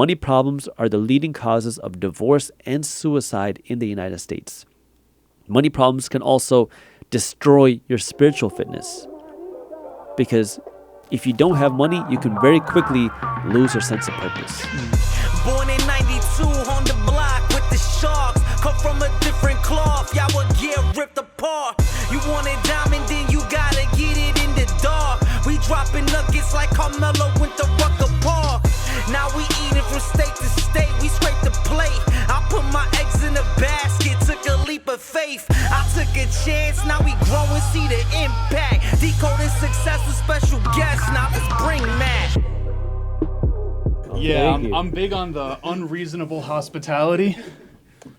Money problems are the leading causes of divorce and suicide in the United States. Money problems can also destroy your spiritual fitness, because if you don't have money, you can very quickly lose your sense of purpose. Born in 92 on the block with the sharks. Come from a different cloth, y'all would get ripped apart. You want it diamond, then you gotta get it in the dark. We dropping nuggets like Carmelo went to Rucker Park. Now we eating from state to state, we scrape the plate. I put my eggs in a basket, took a leap of faith. I took a chance, now we grow and see the impact. Decoding Success with special guests, now let's bring Matt. Yeah, I'm big on the unreasonable hospitality.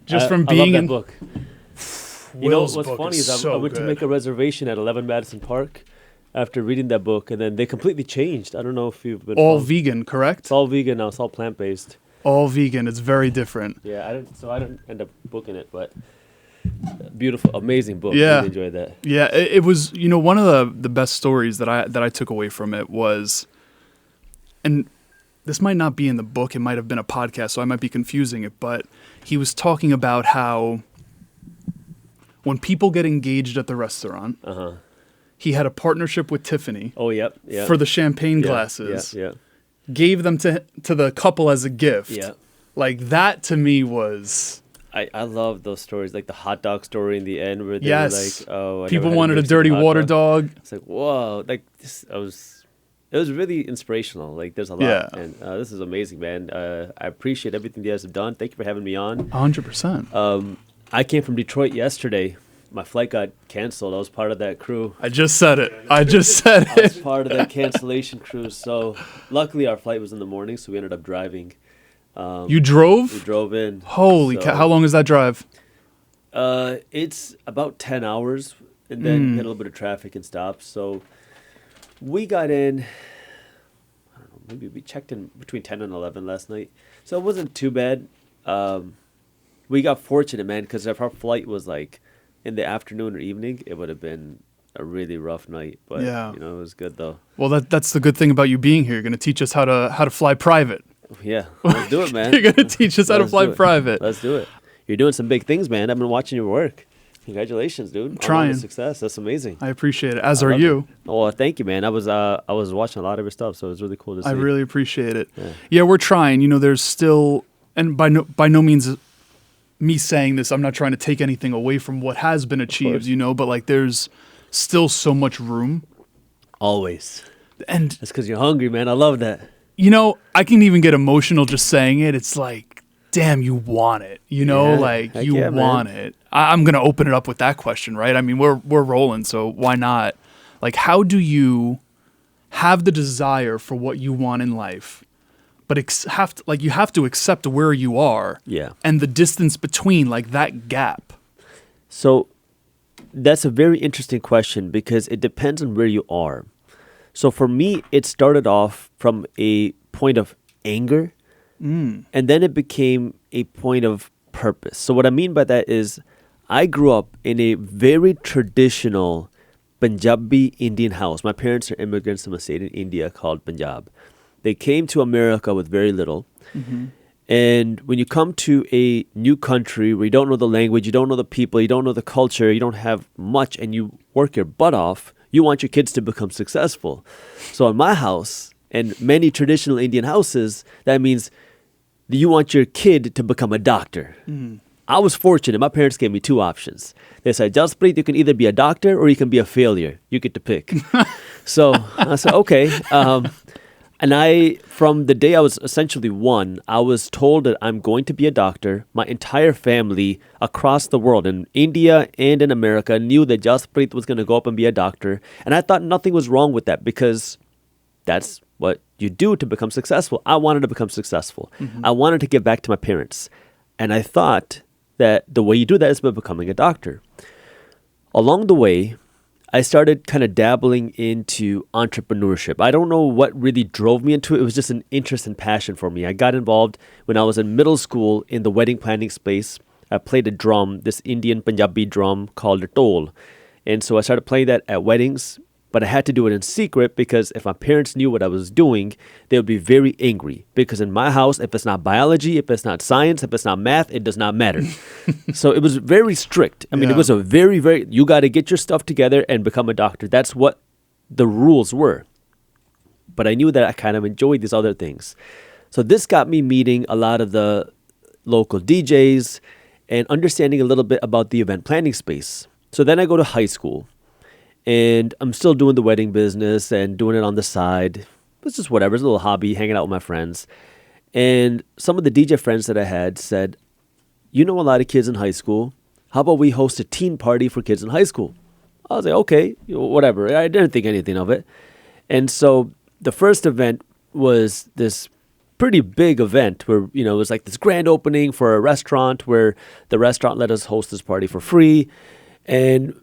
Just from being I love that in book. You Will's know what's book funny is is so I went to good. make a reservation at 11 Madison Park after reading that book, and then they completely changed. I don't know if you've been all following. vegan, correct? It's all vegan now. It's all plant-based. All vegan. It's very different. Yeah, I didn't end up booking it, but beautiful, amazing book. Yeah. Really enjoyed that. Yeah, it was, one of the best stories that I took away from it was, and this might not be in the book, it might have been a podcast, so I might be confusing it, but he was talking about how when people get engaged at the restaurant, he had a partnership with Tiffany Oh, yep. for the champagne Yeah, glasses, Yeah. gave them to the couple as a gift. Yeah. Like, that to me was... I love those stories, like the hot dog story in the end where they Yes. were like, oh, I People never had wanted a Mexican dirty hot water dog. It's like, whoa, like this, it was really inspirational. Like, there's a lot, Yeah. and this is amazing, man. I appreciate everything you guys have done. Thank you for having me on. 100%. I came from Detroit yesterday. My flight got canceled. I was part of that crew. I just said it. I just said I was it. part of that cancellation crew. So luckily, our flight was in the morning, so we ended up driving. You drove? We drove in. Holy So, cow. How long is that drive? It's about 10 hours, and then hit a little bit of traffic and stops. So we got in, I don't know, maybe we checked in between 10 and 11 last night. So it wasn't too bad. We got fortunate, man, because if our flight was like in the afternoon or evening, it would have been a really rough night. But, Yeah. it was good, though. Well, that's the good thing about you being here. You're going to teach us how to fly private. Yeah, let's do it, man. You're going to teach us how to Let's fly do it. private. Let's do it. You're doing some big things, man. I've been watching your work. Congratulations, dude. On all the trying. success. That's amazing. I appreciate it, as I are love you. it. Oh, well, thank you, man. I was watching a lot of your stuff, so it was really cool to see. I really appreciate it. Yeah, we're trying. There's still, and by no means me saying this, I'm not trying to take anything away from what has been achieved, but like there's still so much room. Always. And, That's because you're hungry, man. I love that. I can even get emotional just saying it. It's like, damn, you want it. Yeah, heck You yeah, want it. I'm going to open it up with that question, right? I mean, we're rolling, so why not? Like, how do you have the desire for what you want in life, but you have to accept where you are Yeah. and the distance between, like, that gap? So that's a very interesting question because it depends on where you are. So for me, it started off from a point of anger, and then it became a point of purpose. So what I mean by that is I grew up in a very traditional Punjabi Indian house. My parents are immigrants from a state in India called Punjab. They came to America with very little. And when you come to a new country where you don't know the language, you don't know the people, you don't know the culture, you don't have much, and you work your butt off, you want your kids to become successful. So in my house and many traditional Indian houses, that means you want your kid to become a doctor. I was fortunate. My parents gave me two options. They said, Jaspreet, you can either be a doctor or you can be a failure. You get to pick. So I said, okay. And from the day I was essentially one, I was told that I'm going to be a doctor. My entire family across the world, in India and in America, knew that Jaspreet was going to go up and be a doctor. And I thought nothing was wrong with that because that's what you do to become successful. I wanted to become successful. I wanted to give back to my parents. And I thought that the way you do that is by becoming a doctor. Along the way, I started kind of dabbling into entrepreneurship. I don't know what really drove me into it. It was just an interest and passion for me. I got involved when I was in middle school in the wedding planning space. I played a drum, this Indian Punjabi drum called a tol. And so I started playing that at weddings. But I had to do it in secret because if my parents knew what I was doing, they would be very angry. Because in my house, if it's not biology, if it's not science, if it's not math, it does not matter. So it was very strict. I mean, it was a very, you got to get your stuff together and become a doctor. That's what the rules were. But I knew that I kind of enjoyed these other things. So this got me meeting a lot of the local DJs and understanding a little bit about the event planning space. So then I go to high school. And I'm still doing the wedding business and doing it on the side. It's just whatever. It's a little hobby, hanging out with my friends. And some of the DJ friends that I had said, you know a lot of kids in high school. How about we host a teen party for kids in high school? I was like, okay, whatever. I didn't think anything of it. And so the first event was this pretty big event where, it was like this grand opening for a restaurant where the restaurant let us host this party for free. And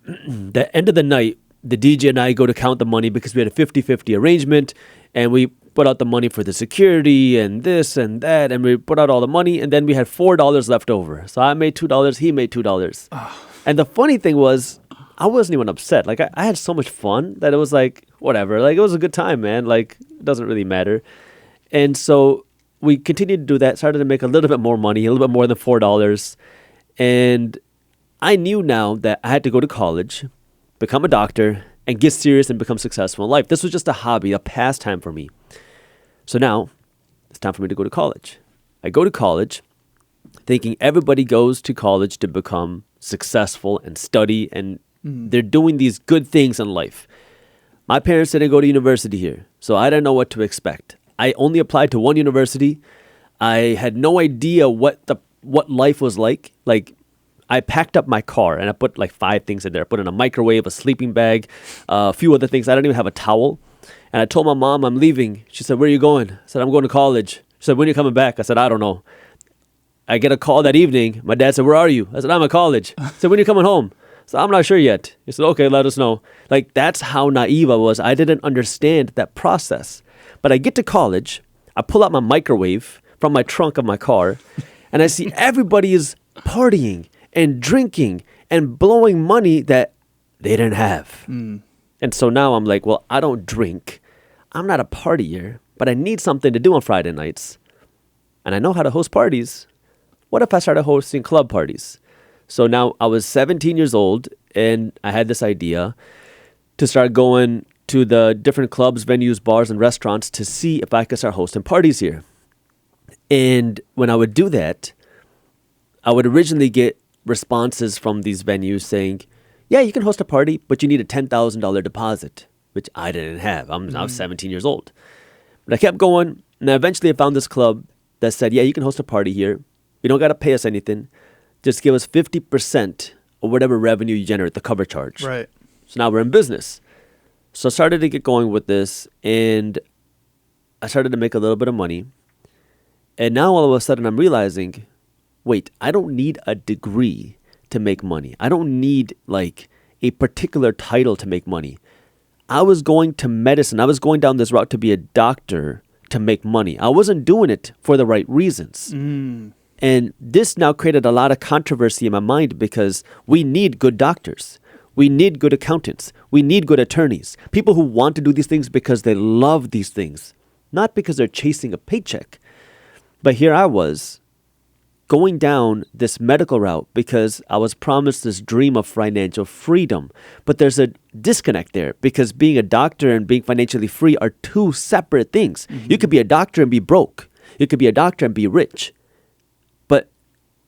the end of the night, the DJ and I go to count the money because we had a 50-50 arrangement, and we put out the money for the security and this and that, and we put out all the money, and then we had $4 left over. So I made $2, he made $2. And the funny thing was, I wasn't even upset. Like, I had so much fun that it was like, whatever. Like, it was a good time, man. Like, it doesn't really matter. And so we continued to do that, started to make a little bit more money, a little bit more than $4. And I knew now that I had to go to college, become a doctor, and get serious and become successful in life. This was just a hobby, a pastime for me. So now it's time for me to go to college. I go to college thinking everybody goes to college to become successful and study, and they're doing these good things in life. My parents didn't go to university here, so I didn't know what to expect. I only applied to one university. I had no idea what life was like. Like, I packed up my car and I put like 5 things in there. I put in a microwave, a sleeping bag, a few other things. I didn't even have a towel. And I told my mom I'm leaving. She said, where are you going? I said, I'm going to college. She said, when are you coming back? I said, I don't know. I get a call that evening. My dad said, where are you? I said, I'm at college. I said, when are you coming home? I said, I'm not sure yet. He said, okay, let us know. Like, that's how naive I was. I didn't understand that process. But I get to college. I pull out my microwave from my trunk of my car. And I see everybody is partying and drinking and blowing money that they didn't have. And so now I'm like, well, I don't drink. I'm not a partier, but I need something to do on Friday nights. And I know how to host parties. What if I started hosting club parties? So now I was 17 years old and I had this idea to start going to the different clubs, venues, bars, and restaurants to see if I could start hosting parties here. And when I would do that, I would originally get responses from these venues saying, yeah, you can host a party, but you need a $10,000 deposit, which I didn't have. I'm now 17 years old. But I kept going, and eventually I found this club that said, yeah, you can host a party here. You don't got to pay us anything. Just give us 50% of whatever revenue you generate, the cover charge. Right. So now we're in business. So I started to get going with this, and I started to make a little bit of money. And now all of a sudden I'm realizing, wait, I don't need a degree to make money. I don't need like a particular title to make money. I was going to medicine. I was going down this route to be a doctor to make money. I wasn't doing it for the right reasons. And this now created a lot of controversy in my mind because we need good doctors. We need good accountants. We need good attorneys. People who want to do these things because they love these things, not because they're chasing a paycheck. But here I was going down this medical route because I was promised this dream of financial freedom. But there's a disconnect there because being a doctor and being financially free are two separate things. You could be a doctor and be broke. You could be a doctor and be rich. But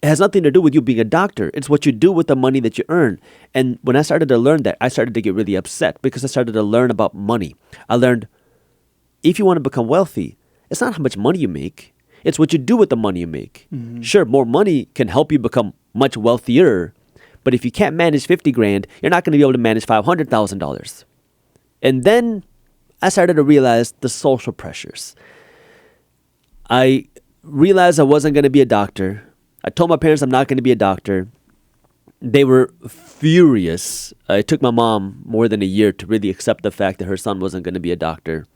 it has nothing to do with you being a doctor. It's what you do with the money that you earn. And when I started to learn that, I started to get really upset because I started to learn about money. I learned if you want to become wealthy, it's not how much money you make. It's what you do with the money you make. Sure, more money can help you become much wealthier, but if you can't manage 50 grand, you're not going to be able to manage $500,000. And then I started to realize the social pressures. I realized I wasn't going to be a doctor. I told my parents I'm not going to be a doctor. They were furious. It took my mom more than a year to really accept the fact that her son wasn't going to be a doctor.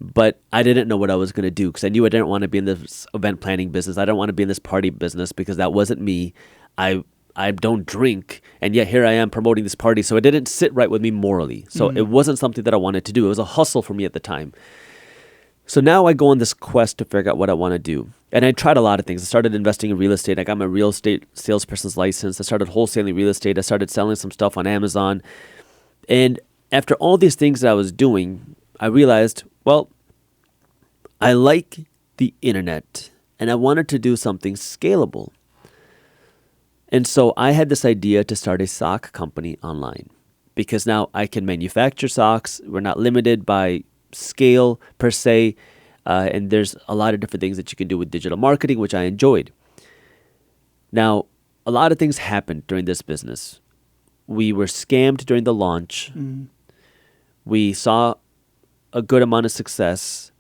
But I didn't know what I was going to do because I knew I didn't want to be in this event planning business. I don't want to be in this party business because that wasn't me. I I don't drink, and yet here I am promoting this party. So it didn't sit right with me morally. So it wasn't something that I wanted to do. It was a hustle for me at the time. So now I go on this quest to figure out what I want to do. And I tried a lot of things. I started investing in real estate. I got my real estate salesperson's license. I started wholesaling real estate. I started selling some stuff on Amazon. And after all these things that I was doing, I realized, well, I like the internet and I wanted to do something scalable. And so I had this idea to start a sock company online because now I can manufacture socks. We're not limited by scale per se. And there's a lot of different things that you can do with digital marketing, which I enjoyed. Now, a lot of things happened during this business. We were scammed during the launch. We saw a good amount of success.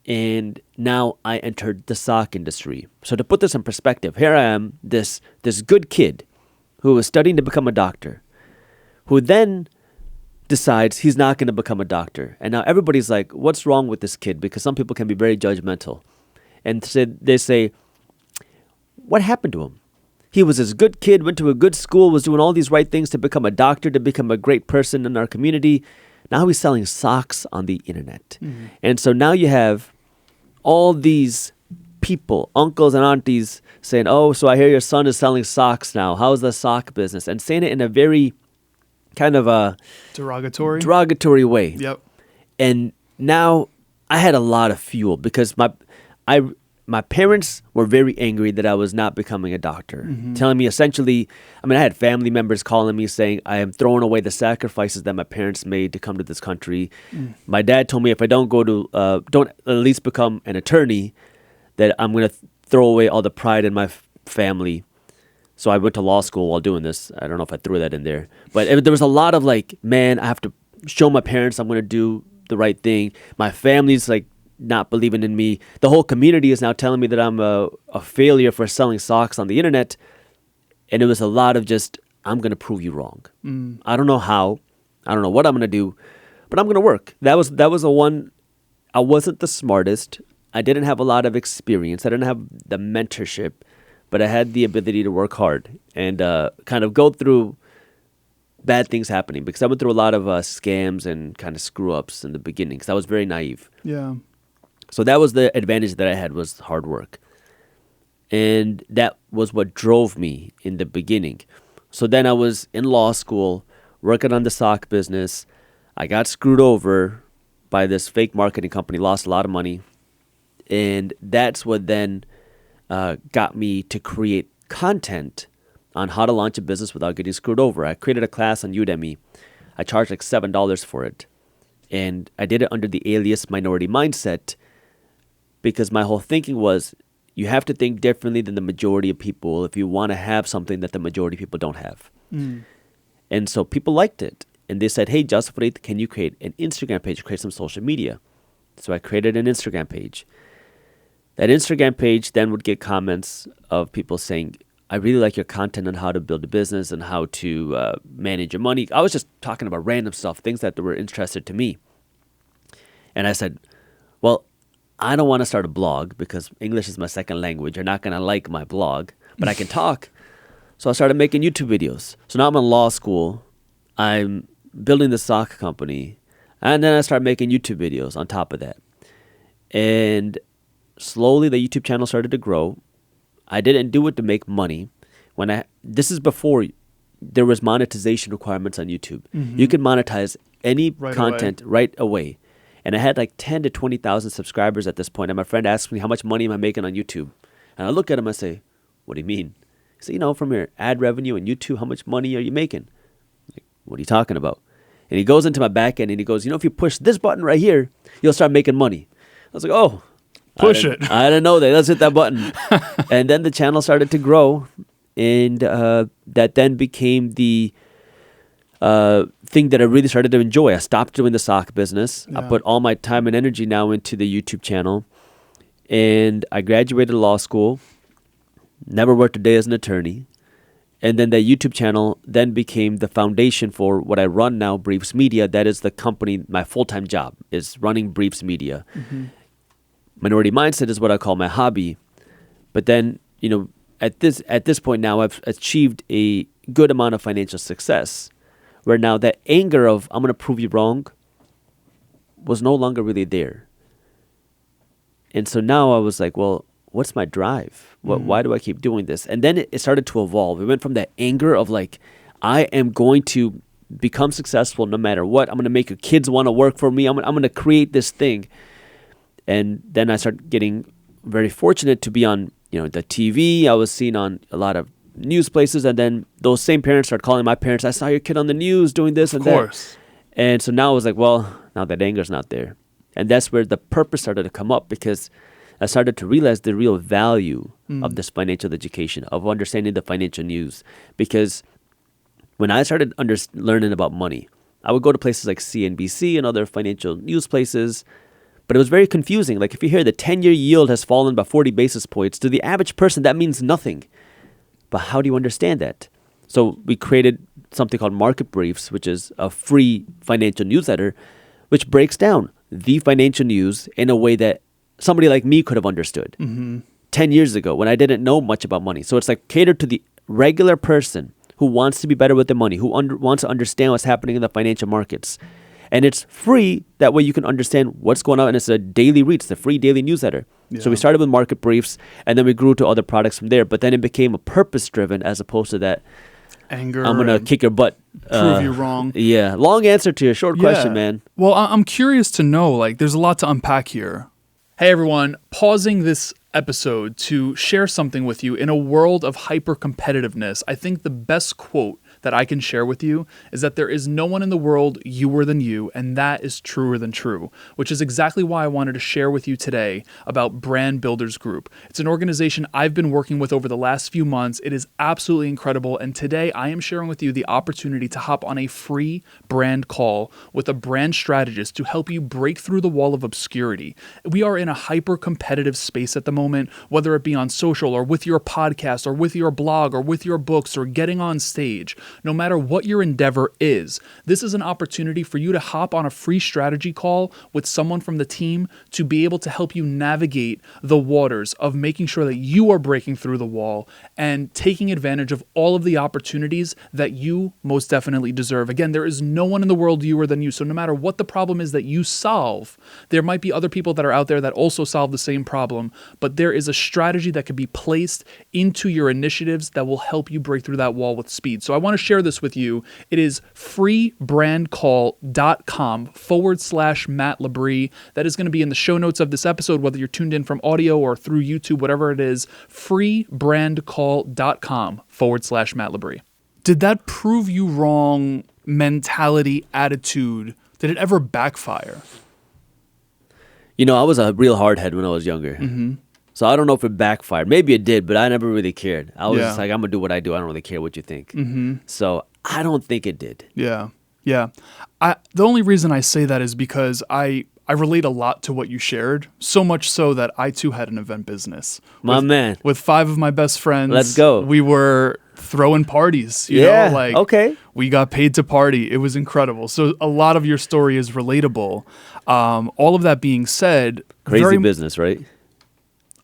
And now I entered the sock industry. So to put this in perspective, here I am, this good kid who was studying to become a doctor, who then decides he's not going to become a doctor. And now everybody's like, what's wrong with this kid? Because some people can be very judgmental. And they say, what happened to him? He was this good kid, went to a good school, was doing all these right things to become a doctor, to become a great person in our community. Now he's selling socks on the internet. And so now you have all these people, uncles and aunties, saying, oh, so I hear your son is selling socks now. How's the sock business? And saying it in a very kind of a derogatory way. Yep. And now I had a lot of fuel because my parents were very angry that I was not becoming a doctor, telling me essentially, I had family members calling me saying I am throwing away the sacrifices that my parents made to come to this country. My dad told me if I don't at least become an attorney, that I'm going to throw away all the pride in my family. So I went to law school while doing this. I don't know if I threw that in there. But there was a lot of like, man, I have to show my parents I'm going to do the right thing. My family's like not believing in me. The whole community is now telling me that I'm a failure for selling socks on the internet. And it was a lot of just, I'm going to prove you wrong. I don't know how. I don't know what I'm going to do. But I'm going to work. That was the one. I wasn't the smartest. I didn't have a lot of experience. I didn't have the mentorship. But I had the ability to work hard and kind of go through bad things happening because I went through a lot of scams and kind of screw-ups in the beginning because I was very naive. Yeah. So that was the advantage that I had, was hard work. And that was what drove me in the beginning. So then I was in law school working on the sock business. I got screwed over by this fake marketing company, lost a lot of money. And that's what then got me to create content on how to launch a business without getting screwed over. I created a class on Udemy. I charged like $7 for it. And I did it under the alias Minority Mindset because my whole thinking was you have to think differently than the majority of people if you want to have something that the majority of people don't have. And so people liked it. And they said, hey, Jaspreet, can you create an Instagram page, create some social media? So I created an Instagram page. That Instagram page then would get comments of people saying, I really like your content on how to build a business and how to manage your money. I was just talking about random stuff, things that were interested to me. And I said, well, I don't want to start a blog because English is my second language. You're not going to like my blog, but I can talk. So I started making YouTube videos. So now I'm in law school. I'm building the sock company. And then I started making YouTube videos on top of that. And slowly the YouTube channel started to grow. I didn't do it to make money. This is before there was monetization requirements on YouTube. You could monetize any content right away. And I had like 10 to 20,000 subscribers at this point. And my friend asked me, how much money am I making on YouTube? And I look at him, I say, what do you mean? He said, from your ad revenue and YouTube, how much money are you making? I'm like, what are you talking about? And he goes into my back end and he goes, if you push this button right here, you'll start making money. I was like, oh. Push it. I didn't know that. Let's hit that button. And then the channel started to grow. And that then became the thing that I really started to enjoy. I stopped doing the sock business. I put all my time and energy now into the YouTube channel. And I graduated law school. Never worked a day as an attorney. And then the YouTube channel then became the foundation for what I run now, Briefs Media. That is the company, my full-time job is running Briefs Media. Minority Mindset is what I call my hobby. But then, at this point now, I've achieved a good amount of financial success, where now that anger of I'm gonna prove you wrong was no longer really there. And so now I was like, well, what's my drive? Why do I keep doing this? And then it started to evolve. It went from that anger of like, I am going to become successful no matter what. I'm going to make your kids want to work for me. I'm going to create this thing. And then I started getting very fortunate to be on, the TV. I was seen on a lot of news places. And then those same parents started calling my parents, I saw your kid on the news doing this and that. Of course. And so now I was like, well, now that anger's not there. And that's where the purpose started to come up, because I started to realize the real value of this financial education, of understanding the financial news. Because when I started learning about money, I would go to places like CNBC and other financial news places, but it was very confusing. Like if you hear the 10-year yield has fallen by 40 basis points, to the average person, that means nothing. But how do you understand that? So we created something called Market Briefs, which is a free financial newsletter, which breaks down the financial news in a way that somebody like me could have understood 10 years ago when I didn't know much about money. So it's like catered to the regular person who wants to be better with their money, who wants to understand what's happening in the financial markets. And it's free. That way you can understand what's going on. And it's a daily read. It's a free daily newsletter. Yeah. So we started with Market Briefs, and then we grew to other products from there. But then it became a purpose-driven as opposed to that anger. I'm going to kick your butt. Prove you wrong. Yeah. Long answer to your short question, man. Well, I'm curious to know, there's a lot to unpack here. Hey, everyone. Pausing this episode to share something with you. In a world of hyper-competitiveness, I think the best quote that I can share with you is that there is no one in the world youer than you, and that is truer than true, which is exactly why I wanted to share with you today about Brand Builders Group. It's an organization I've been working with over the last few months. It is absolutely incredible, and today I am sharing with you the opportunity to hop on a free brand call with a brand strategist to help you break through the wall of obscurity. We are in a hyper-competitive space at the moment, whether it be on social or with your podcast or with your blog or with your books or getting on stage. No matter what your endeavor is, this is an opportunity for you to hop on a free strategy call with someone from the team to be able to help you navigate the waters of making sure that you are breaking through the wall and taking advantage of all of the opportunities that you most definitely deserve. Again, there is no one in the world youer than you. So no matter what the problem is that you solve, there might be other people that are out there that also solve the same problem, but there is a strategy that can be placed into your initiatives that will help you break through that wall with speed. So I want to share this with you. It is freebrandcall.com/Matt LeBris. That is going to be in the show notes of this episode, whether you're tuned in from audio or through YouTube, whatever it is, freebrandcall.com/Matt LeBris. Did that prove you wrong mentality, attitude, did it ever backfire? I was a real hardhead when I was younger. So I don't know if it backfired. Maybe it did, but I never really cared. I was just like, I'm going to do what I do. I don't really care what you think. So I don't think it did. Yeah. The only reason I say that is because I relate a lot to what you shared, so much so that I too had an event business. Man. With 5 of my best friends. Let's go. We were throwing parties. Okay. We got paid to party. It was incredible. So a lot of your story is relatable. All of that being said. Crazy business, right?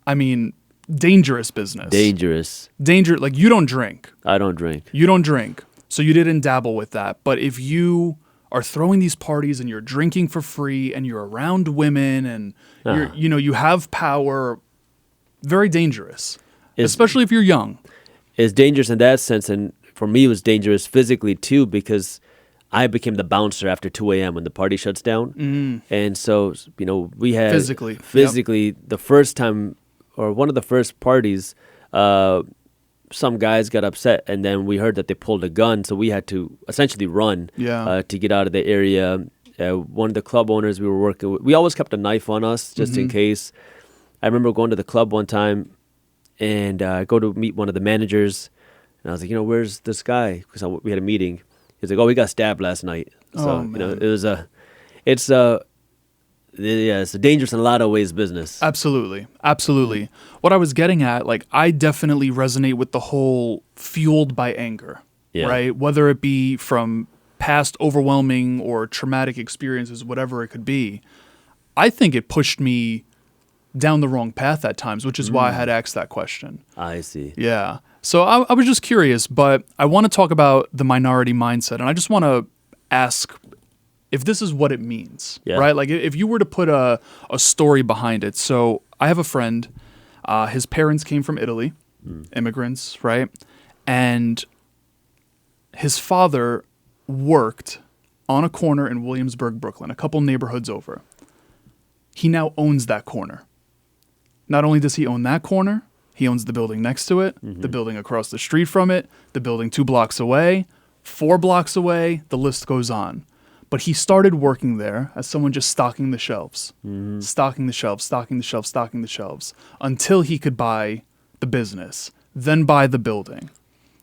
I mean, dangerous business. Dangerous. You don't drink. I don't drink. You don't drink. So you didn't dabble with that. But if you are throwing these parties and you're drinking for free and you're around women and you have power, very dangerous. Especially if you're young. It's dangerous in that sense, and for me it was dangerous physically too, because I became the bouncer after 2 a.m. when the party shuts down. And so, we had physically the first time, or one of the first parties, some guys got upset, and then we heard that they pulled a gun, so we had to essentially run to get out of the area. One of the club owners we were working with, we always kept a knife on us just in case. I remember going to the club one time, and I go to meet one of the managers, and I was like, where's this guy? Because we had a meeting. He's like, oh, we got stabbed last night. So, it's a dangerous in a lot of ways business. Absolutely. What I was getting at, I definitely resonate with the whole fueled by anger, right? Whether it be from past overwhelming or traumatic experiences, whatever it could be. I think it pushed me down the wrong path at times, which is why I had asked that question. I see. Yeah. So I was just curious, but I want to talk about the minority mindset, and I just want to ask if this is what it means, right? Like if you were to put a story behind it. So I have a friend, his parents came from Italy, immigrants, right? And his father worked on a corner in Williamsburg, Brooklyn, a couple neighborhoods over. He now owns that corner. Not only does he own that corner, he owns the building next to it, the building across the street from it, the building 2 blocks away, 4 blocks away, the list goes on. But he started working there as someone just stocking the shelves, stocking the shelves, until he could buy the business, then buy the building,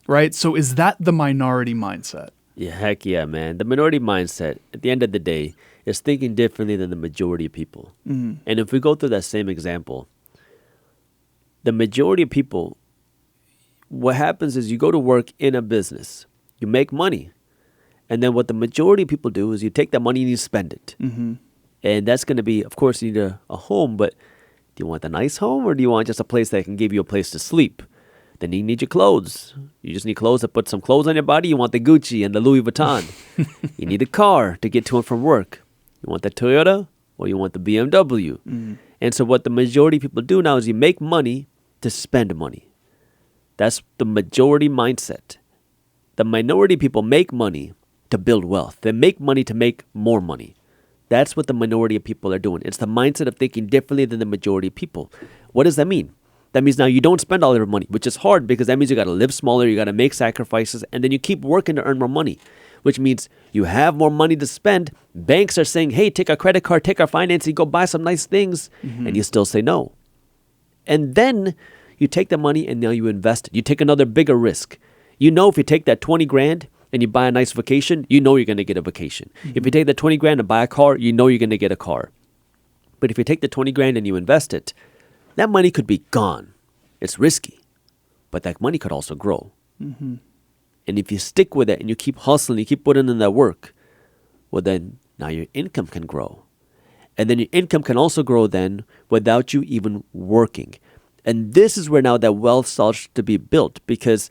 right? So is that the minority mindset? Yeah, heck yeah, man. The minority mindset, at the end of the day, is thinking differently than the majority of people. And if we go through that same example, the majority of people, what happens is you go to work in a business, you make money, and then what the majority of people do is you take that money and you spend it. And that's going to be, of course, you need a home, but do you want the nice home or do you want just a place that can give you a place to sleep? Then you need your clothes. You just need clothes to put some clothes on your body. You want the Gucci and the Louis Vuitton. You need a car to get to and from work. You want the Toyota or you want the BMW. And so what the majority of people do now is you make money to spend money. That's the majority mindset. The minority people make money to build wealth. They make money to make more money. That's what the minority of people are doing. It's the mindset of thinking differently than the majority of people. What does that mean? That means now you don't spend all your money, which is hard because that means you got to live smaller, you got to make sacrifices, and then you keep working to earn more money, which means you have more money to spend. Banks are saying, hey, take our credit card, take our financing, go buy some nice things, and you still say no. And then you take the money and now you invest it. You take another bigger risk. You know if you take that 20 grand and you buy a nice vacation, you know you're going to get a vacation. If you take the 20 grand and buy a car, you know you're going to get a car. But if you take the 20 grand and you invest it, that money could be gone. It's risky, but that money could also grow. And if you stick with it and you keep hustling, you keep putting in that work, well then now your income can grow. And then your income can also grow then without you even working. And this is where now that wealth starts to be built, because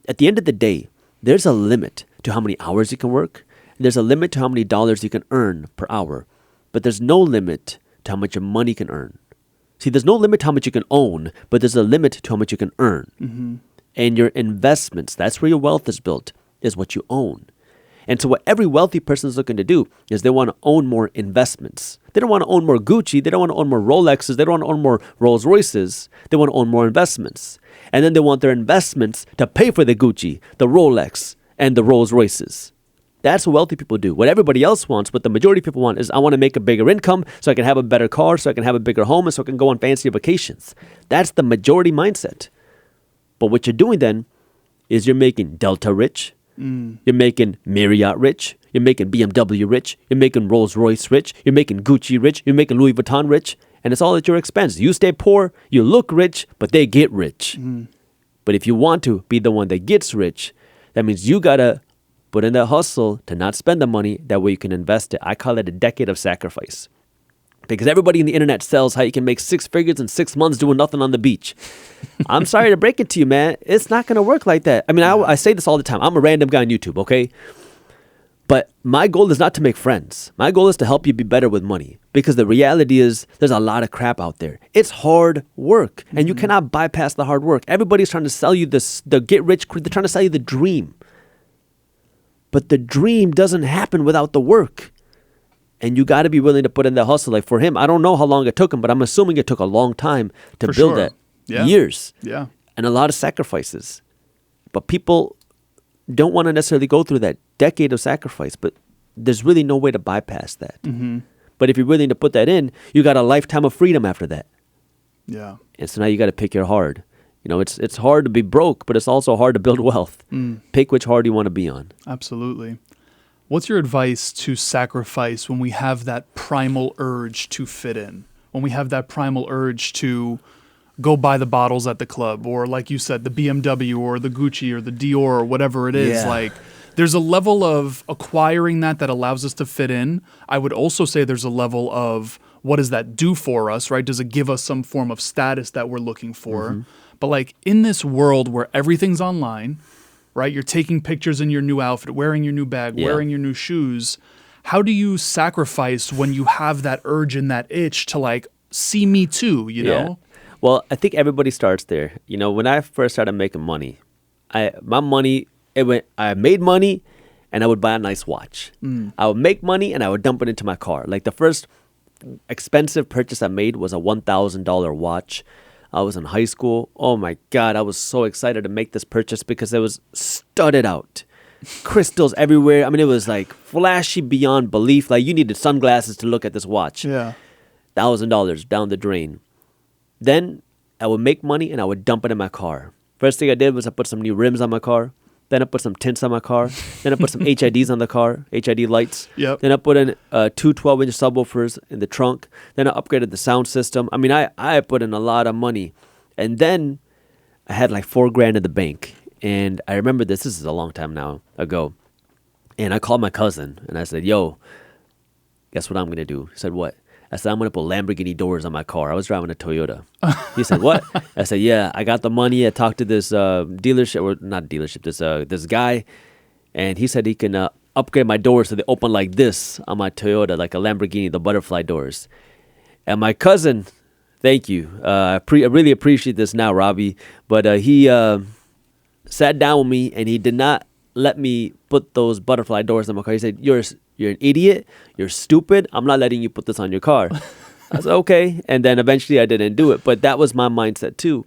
at the end of the day, there's a limit to how many hours you can work. There's a limit to how many dollars you can earn per hour. But there's no limit to how much your money can earn. See, there's no limit to how much you can own, but there's a limit to how much you can earn. And your investments, that's where your wealth is built, is what you own. And so what every wealthy person is looking to do is they want to own more investments. They don't want to own more Gucci. They don't want to own more Rolexes. They don't want to own more Rolls Royces. They want to own more investments. And then they want their investments to pay for the Gucci, the Rolex, and the Rolls Royces. That's what wealthy people do. What everybody else wants, what the majority of people want, is I want to make a bigger income so I can have a better car, so I can have a bigger home, and so I can go on fancy vacations. That's the majority mindset. But what you're doing then is you're making Delta rich. You're making Marriott rich. You're making BMW rich. You're making Rolls Royce rich. You're making Gucci rich. You're making Louis Vuitton rich. And it's all at your expense. You stay poor, you look rich, but they get rich. But if you want to be the one that gets rich, that means you got to put in that hustle to not spend the money. That way you can invest it. I call it a decade of sacrifice. Because everybody in the internet sells how you can make 6 figures in 6 months doing nothing on the beach. I'm sorry to break it to you, man. It's not going to work like that. I mean, I say this all the time. I'm a random guy on YouTube, okay? But my goal is not to make friends. My goal is to help you be better with money. Because the reality is there's a lot of crap out there. It's hard work. And you cannot bypass the hard work. Everybody's trying to sell you this, the get rich, they're trying to sell you the dream. But the dream doesn't happen without the work. And you got to be willing to put in the hustle. Like for him, I don't know how long it took him, but I'm assuming it took a long time to build that. Years. Yeah. And a lot of sacrifices. But people don't want to necessarily go through that decade of sacrifice, but there's really no way to bypass that. But if you're willing to put that in, you got a lifetime of freedom after that. Yeah. And so now you got to pick your hard. You know, it's hard to be broke, but it's also hard to build wealth. Pick which hard you want to be on. Absolutely. What's your advice to sacrifice when we have that primal urge to fit in? When we have that primal urge to go buy the bottles at the club, or like you said, the BMW or the Gucci or the Dior or whatever it is. Yeah. Like, there's a level of acquiring that allows us to fit in. I would also say there's a level of what does that do for us, right? Does it give us some form of status that we're looking for? But like in this world where everything's online, right? You're taking pictures in your new outfit, wearing your new bag, wearing your new shoes. How do you sacrifice when you have that urge and that itch to like, see me too, you know? Well, I think everybody starts there. You know, when I first started making money, I made money and I would buy a nice watch. I would make money and I would dump it into my car. Like the first expensive purchase I made was a $1,000 watch. I was in high school. Oh my God, I was so excited to make this purchase because it was studded out. Crystals everywhere. I mean, it was like flashy beyond belief. Like you needed sunglasses to look at this watch. Yeah. $1,000 down the drain. Then I would make money and I would dump it in my car. First thing I did was I put some new rims on my car. Then I put some tints on my car. Then I put some HIDs on the car, HID lights. Yep. Then I put in 2 12-inch subwoofers in the trunk. Then I upgraded the sound system. I mean, I put in a lot of money. And then I had like $4,000 in the bank. And I remember this is a long time now ago. And I called my cousin and I said, yo, guess what I'm going to do? He said, what? I said, I'm going to put Lamborghini doors on my car. I was driving a Toyota. He said, what? I said, yeah, I got the money. I talked to this dealership, or not dealership, this guy. And he said he can upgrade my doors so they open like this on my Toyota, like a Lamborghini, the butterfly doors. And my cousin, thank you. I really appreciate this now, Robbie. But he sat down with me and he did not let me put those butterfly doors on my car. He said, you're an idiot. You're stupid. I'm not letting you put this on your car. I said, okay. And then eventually I didn't do it. But that was my mindset too.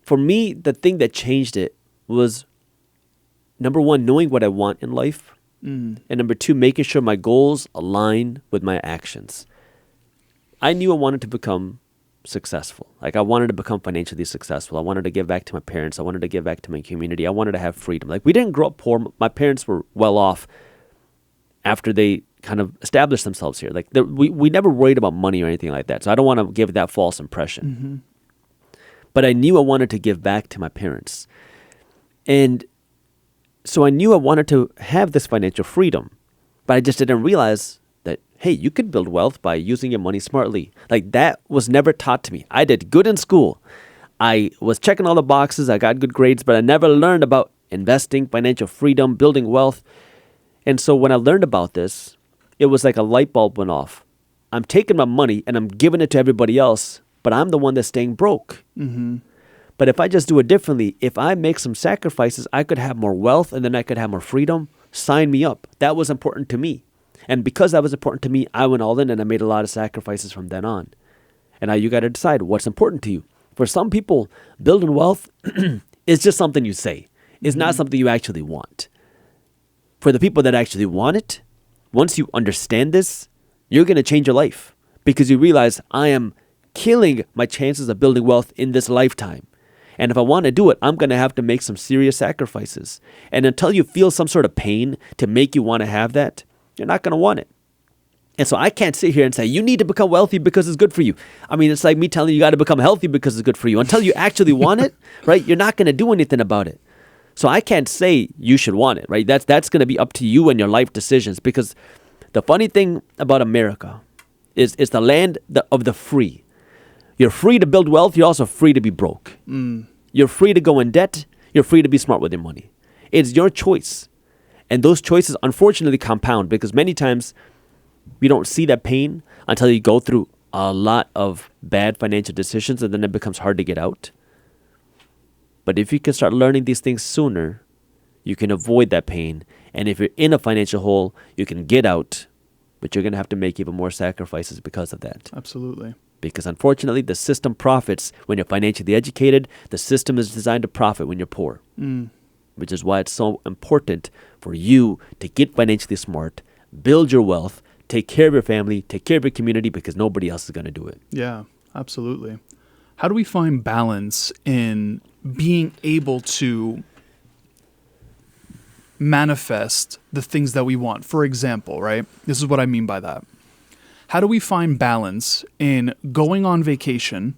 For me, the thing that changed it was, number one, knowing what I want in life. And number two, making sure my goals align with my actions. I knew I wanted to become successful. Like I wanted to become financially successful. I wanted to give back to my parents. I wanted to give back to my community. I wanted to have freedom. Like we didn't grow up poor. My parents were well off after they kind of established themselves here. Like we never worried about money or anything like that. So I don't want to give that false impression. But I knew I wanted to give back to my parents. And so I knew I wanted to have this financial freedom. But I just didn't realize that, hey, you could build wealth by using your money smartly. Like that was never taught to me. I did good in school. I was checking all the boxes. I got good grades, but I never learned about investing, financial freedom, building wealth. And so when I learned about this, it was like a light bulb went off. I'm taking my money and I'm giving it to everybody else, but I'm the one that's staying broke. But if I just do it differently, if I make some sacrifices, I could have more wealth and then I could have more freedom. Sign me up. That was important to me. And because that was important to me, I went all in and I made a lot of sacrifices from then on. And now you got to decide what's important to you. For some people, building wealth is just something you say. It's not something you actually want. For the people that actually want it, once you understand this, you're going to change your life because you realize I am killing my chances of building wealth in this lifetime. And if I want to do it, I'm going to have to make some serious sacrifices. And until you feel some sort of pain to make you want to have that, you're not going to want it. And so I can't sit here and say, you need to become wealthy because it's good for you. I mean, it's like me telling you got to become healthy because it's good for you. Until you actually want it, right, you're not going to do anything about it. So I can't say you should want it, right? That's going to be up to you and your life decisions. Because the funny thing about America is it's the land of the free. You're free to build wealth. You're also free to be broke. You're free to go in debt. You're free to be smart with your money. It's your choice. And those choices, unfortunately, compound because many times we don't see that pain until you go through a lot of bad financial decisions and then it becomes hard to get out. But if you can start learning these things sooner, you can avoid that pain. And if you're in a financial hole, you can get out, but you're going to have to make even more sacrifices because of that. Absolutely. Because unfortunately, the system profits when you're financially educated. The system is designed to profit when you're poor. Which is why it's so important for you to get financially smart, build your wealth, take care of your family, take care of your community, because nobody else is going to do it. Yeah, absolutely. How do we find balance in being able to manifest the things that we want? For example, right? This is what I mean by that. How do we find balance in going on vacation,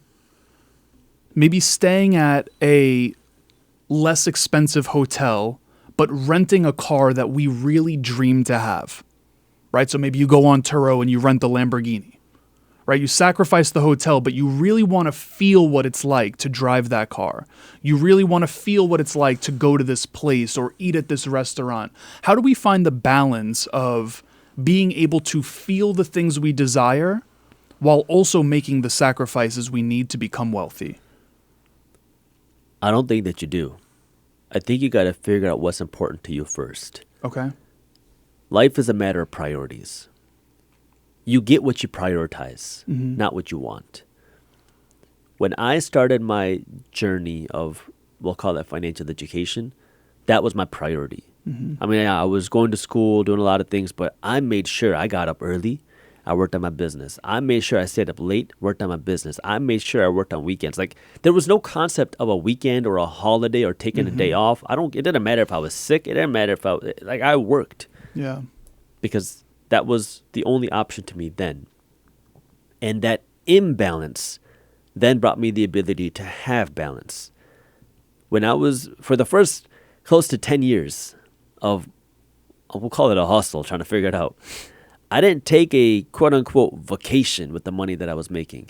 maybe staying at a less expensive hotel, but renting a car that we really dream to have, right? So maybe you go on Turo and you rent the Lamborghini, right? You sacrifice the hotel, but you really want to feel what it's like to drive that car. You really want to feel what it's like to go to this place or eat at this restaurant. How do we find the balance of being able to feel the things we desire while also making the sacrifices we need to become wealthy? I don't think that you do. I think you got to figure out what's important to you first. Okay. Life is a matter of priorities. You get what you prioritize, not what you want. When I started my journey of, we'll call that financial education, that was my priority. I mean, I was going to school, doing a lot of things, but I made sure I got up early. I worked on my business. I made sure I stayed up late, worked on my business. I made sure I worked on weekends. Like, there was no concept of a weekend or a holiday or taking a day off. It didn't matter if I was sick. It didn't matter if I worked. Yeah. Because that was the only option to me then. And that imbalance then brought me the ability to have balance. When I was, for the first close to 10 years of, we'll call it a hustle, trying to figure it out, I didn't take a quote-unquote vacation with the money that I was making.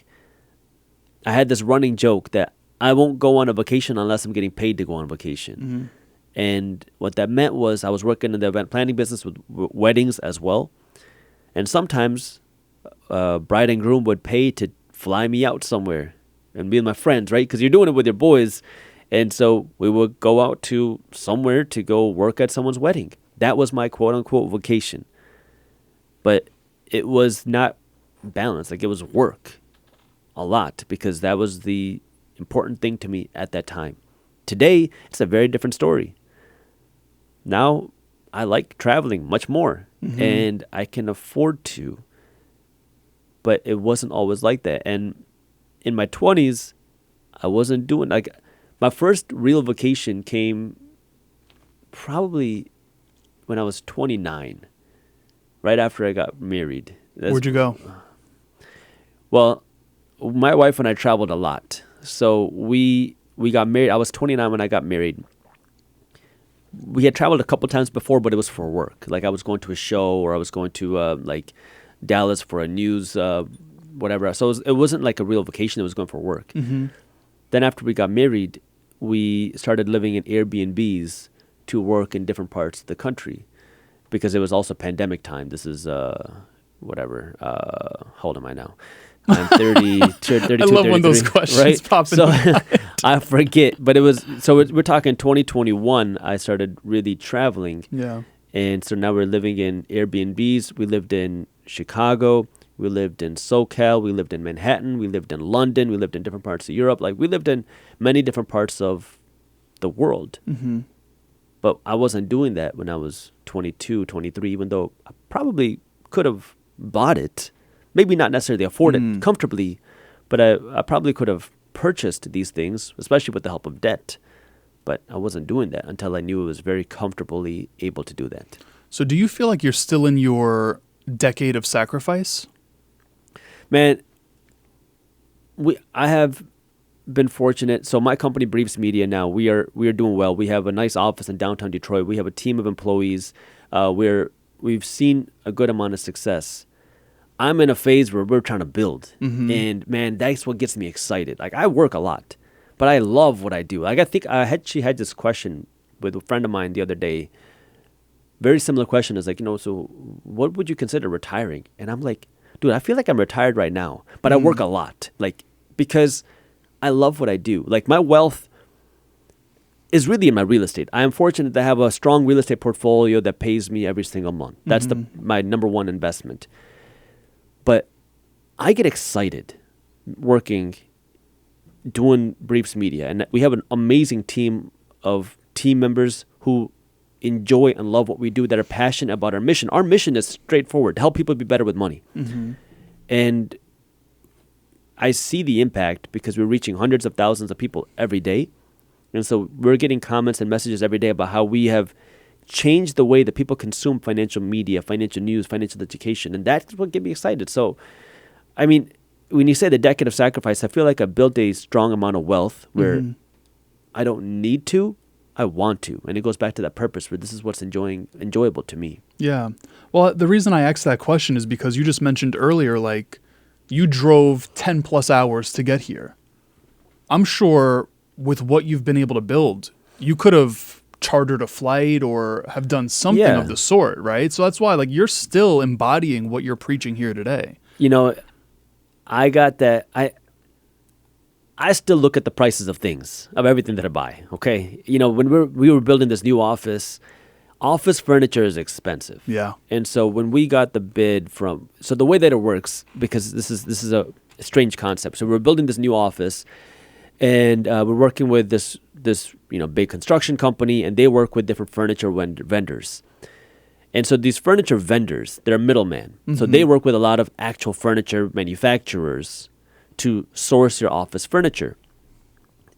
I had this running joke that I won't go on a vacation unless I'm getting paid to go on vacation. And what that meant was I was working in the event planning business with weddings as well. And sometimes bride and groom would pay to fly me out somewhere and be with my friends, right? Because you're doing it with your boys. And so we would go out to somewhere to go work at someone's wedding. That was my quote-unquote vacation. But it was not balanced. Like, it was work a lot because that was the important thing to me at that time. Today, it's a very different story. Now, I like traveling much more, and I can afford to. But it wasn't always like that. And in my 20s, I wasn't doing, like, my first real vacation came probably when I was 29. Right after I got married. Where'd you go? Well, my wife and I traveled a lot. So we got married. I was 29 when I got married. We had traveled a couple times before, but it was for work. Like, I was going to a show, or I was going to like Dallas for a news whatever. So it wasn't like a real vacation. It was going for work. Then after we got married, we started living in Airbnbs to work in different parts of the country. Because it was also pandemic time. This is, whatever. How old am I now? I'm 32, I love when those questions right? pop in so, my mind. I forget. But it was, so we're talking 2021, I started really traveling. Yeah. And so now we're living in Airbnbs. We lived in Chicago. We lived in SoCal. We lived in Manhattan. We lived in London. We lived in different parts of Europe. Like, we lived in many different parts of the world. But I wasn't doing that when I was 22, 23, even though I probably could have bought it. Maybe not necessarily afford it comfortably, but I probably could have purchased these things, especially with the help of debt. But I wasn't doing that until I knew I was very comfortably able to do that. So do you feel like you're still in your decade of sacrifice? Man, I have been fortunate. So my company, Briefs Media, now we are doing well. We have a nice office in downtown Detroit. We have a team of employees. We've seen a good amount of success. I'm in a phase where we're trying to build, and man, that's what gets me excited. Like, I work a lot, but I love what I do. Like, I think I actually had this question with a friend of mine the other day. Very similar question. Is like, so what would you consider retiring? And I'm like, dude, I feel like I'm retired right now, but I work a lot, like, because I love what I do. Like, my wealth is really in my real estate. I am fortunate to have a strong real estate portfolio that pays me every single month. That's my number one investment. But I get excited working, doing Briefs Media. And we have an amazing team of team members who enjoy and love what we do, that are passionate about our mission. Our mission is straightforward: to help people be better with money. And I see the impact because we're reaching hundreds of thousands of people every day. And so we're getting comments and messages every day about how we have changed the way that people consume financial media, financial news, financial education. And that's what gets me excited. So, I mean, when you say the decade of sacrifice, I feel like I built a strong amount of wealth where I don't need to, I want to. And it goes back to that purpose where this is what's enjoyable to me. Yeah. Well, the reason I asked that question is because you just mentioned earlier, like, You drove 10 plus hours to get here. I'm sure with what you've been able to build, you could have chartered a flight or have done something of the sort, right? So that's why, like, you're still embodying what you're preaching here today. You know, I got that. I still look at the prices of things, of everything that I buy, okay? You know, when we were building this new office furniture is expensive. Yeah. And so when we got the bid so the way that it works, because this is a strange concept. So we're building this new office, and we're working with this big construction company, and they work with different furniture vendors. And so these furniture vendors, they're a middleman. Mm-hmm. So they work with a lot of actual furniture manufacturers to source your office furniture.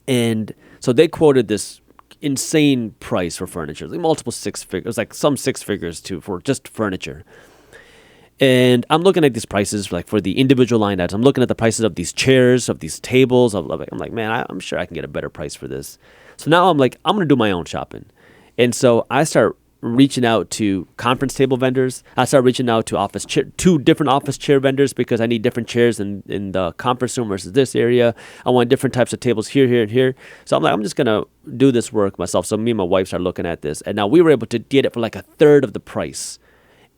And so they quoted this insane price for furniture, like multiple six figures, like some six figures too, for just furniture. And I'm looking at these prices, like for the individual line items. I'm looking at the prices of these chairs, of these tables. I'm like, man, I'm sure I can get a better price for this. So now I'm like, I'm going to do my own shopping. And so I start reaching out to conference table vendors. I start reaching out to two different office chair vendors, because I need different chairs in the conference room versus this area. I want different types of tables here, here, and here. So I'm like, I'm just going to do this work myself. So me and my wife started looking at this. And now we were able to get it for like a third of the price.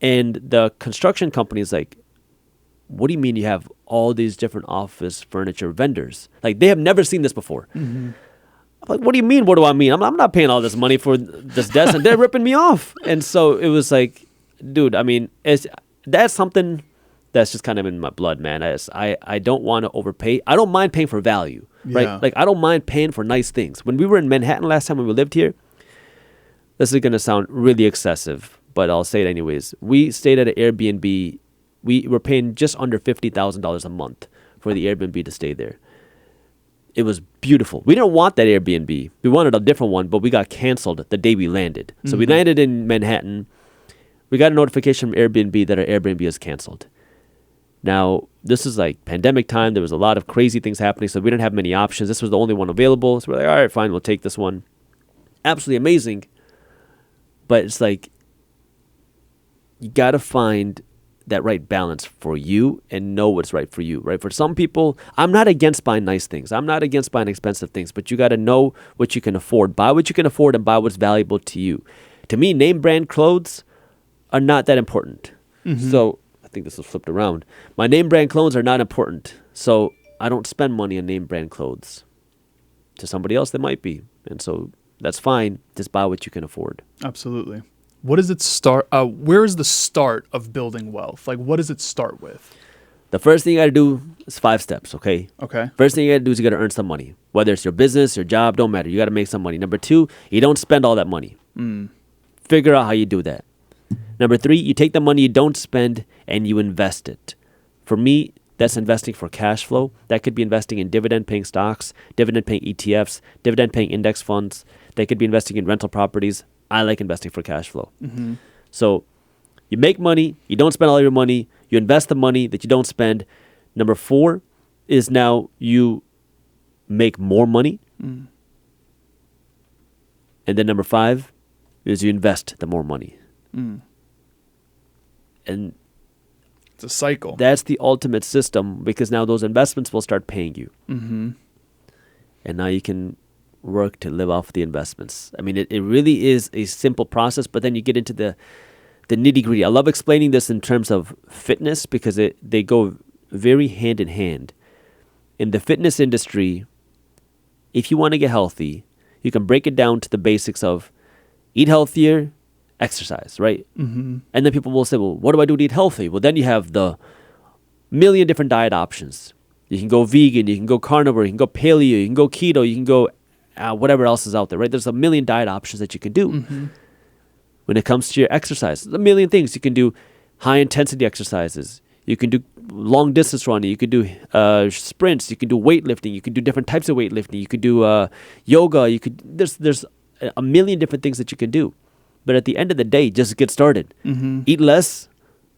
And the construction company is like, what do you mean you have all these different office furniture vendors? Like, they have never seen this before. Mm-hmm. I'm like, what do you mean? What do I mean? I'm not paying all this money for this desk, and they're ripping me off. And so it was like, dude, I mean, that's something that's just kind of in my blood, man. I don't want to overpay. I don't mind paying for value, right? Like, I don't mind paying for nice things. When we were in Manhattan last time when we lived here, this is going to sound really excessive, but I'll say it anyways. We stayed at an Airbnb. We were paying just under $50,000 a month for the Airbnb to stay there. It was beautiful. We didn't want that Airbnb. We wanted a different one, but we got canceled the day we landed. So mm-hmm. we landed in Manhattan. We got a notification from Airbnb that our Airbnb is canceled. Now, this is like pandemic time. There was a lot of crazy things happening, so we didn't have many options. This was the only one available. So we're like, all right, fine, we'll take this one. Absolutely amazing. But it's like, you got to find that right balance for you and know what's right for you, right? For some people, I'm not against buying nice things. I'm not against buying expensive things, but you got to know what you can afford. Buy what you can afford and buy what's valuable to you. To me, name brand clothes are not that important. Mm-hmm. So I think this was flipped around. My name brand clothes are not important. So I don't spend money on name brand clothes. To somebody else, they might be. And so that's fine. Just buy what you can afford. Absolutely. What does it start? Where is the start of building wealth? Like, what does it start with? The first thing you got to do is 5 steps, okay? Okay. First thing you got to do is you got to earn some money. Whether it's your business, your job, don't matter. You got to make some money. Number 2, you don't spend all that money. Figure out how you do that. Number 3, you take the money you don't spend and you invest it. For me, that's investing for cash flow. That could be investing in dividend-paying stocks, dividend-paying ETFs, dividend-paying index funds. They could be investing in rental properties. I like investing for cash flow. Mm-hmm. So you make money, you don't spend all your money, you invest the money that you don't spend. Number 4 is now you make more money. And then number 5 is you invest the more money. And it's a cycle. That's the ultimate system, because now those investments will start paying you. Mm-hmm. And now you can work to live off the investments. I mean, it really is a simple process, but then you get into the nitty-gritty. I love explaining this in terms of fitness, because they go very hand in hand. In the fitness industry, if you want to get healthy, you can break it down to the basics of eat healthier, exercise, right? Mm-hmm. And then people will say, well, what do I do to eat healthy? Well, then you have the million different diet options. You can go vegan, you can go carnivore, you can go paleo, you can go keto, you can go whatever else is out there, right? There's a million diet options that you can do. Mm-hmm. When it comes to your exercise, there's a million things. You can do high-intensity exercises. You can do long-distance running. You can do sprints. You can do weightlifting. You can do different types of weightlifting. You can do yoga. There's a million different things that you can do. But at the end of the day, just get started. Mm-hmm. Eat less.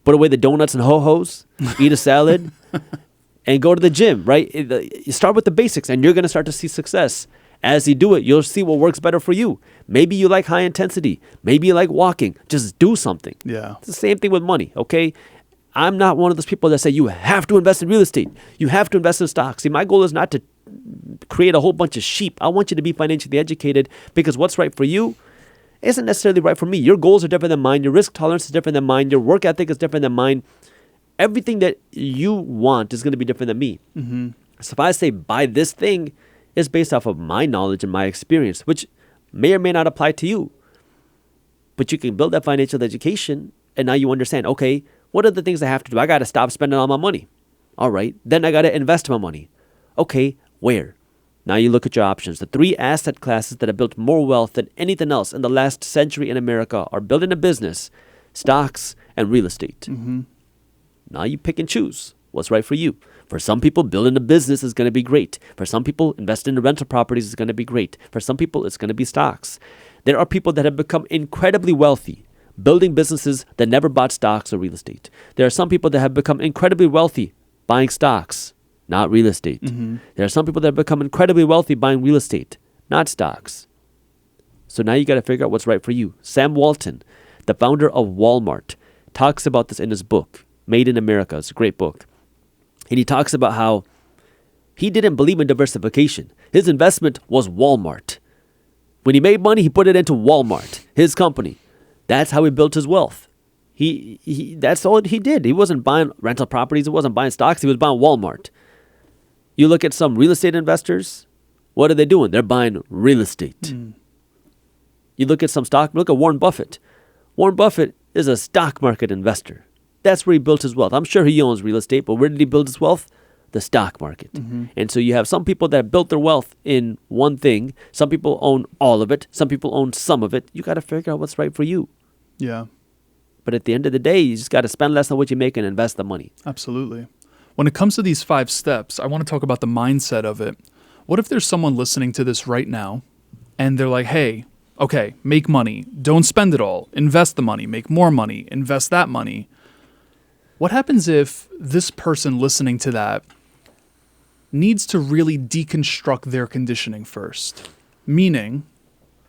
Put away the donuts and ho-hos. Eat a salad. And go to the gym, right? You start with the basics, and you're going to start to see success. As you do it, you'll see what works better for you. Maybe you like high intensity. Maybe you like walking. Just do something. Yeah. It's the same thing with money, okay? I'm not one of those people that say you have to invest in real estate. You have to invest in stocks. See, my goal is not to create a whole bunch of sheep. I want you to be financially educated because what's right for you isn't necessarily right for me. Your goals are different than mine. Your risk tolerance is different than mine. Your work ethic is different than mine. Everything that you want is going to be different than me. Mm-hmm. So if I say buy this thing, it's based off of my knowledge and my experience, which may or may not apply to you. But you can build that financial education, and now you understand, okay, what are the things I have to do? I got to stop spending all my money. All right. Then I got to invest my money. Okay, where? Now you look at your options. The 3 asset classes that have built more wealth than anything else in the last century in America are building a business, stocks, and real estate. Mm-hmm. Now you pick and choose what's right for you. For some people, building a business is going to be great. For some people, investing in rental properties is going to be great. For some people, it's going to be stocks. There are people that have become incredibly wealthy building businesses that never bought stocks or real estate. There are some people that have become incredibly wealthy buying stocks, not real estate. Mm-hmm. There are some people that have become incredibly wealthy buying real estate, not stocks. So now you got to figure out what's right for you. Sam Walton, the founder of Walmart, talks about this in his book, Made in America. It's a great book. And he talks about how he didn't believe in diversification. His investment was Walmart. When he made money, he put it into Walmart, his company. That's how he built his wealth. That's all he did. He wasn't buying rental properties. He wasn't buying stocks. He was buying Walmart. You look at some real estate investors. What are they doing? They're buying real estate. Mm. You look at some stock. Look at Warren Buffett. Warren Buffett is a stock market investor. That's where he built his wealth. I'm sure he owns real estate, but where did he build his wealth? The stock market. Mm-hmm. And so you have some people that have built their wealth in one thing. Some people own all of it. Some people own some of it. You got to figure out what's right for you. Yeah. But at the end of the day, you just got to spend less than what you make and invest the money. Absolutely. When it comes to these 5 steps, I want to talk about the mindset of it. What if there's someone listening to this right now and they're like, hey, okay, make money. Don't spend it all. Invest the money. Make more money. Invest that money. What happens if this person listening to that needs to really deconstruct their conditioning first? Meaning,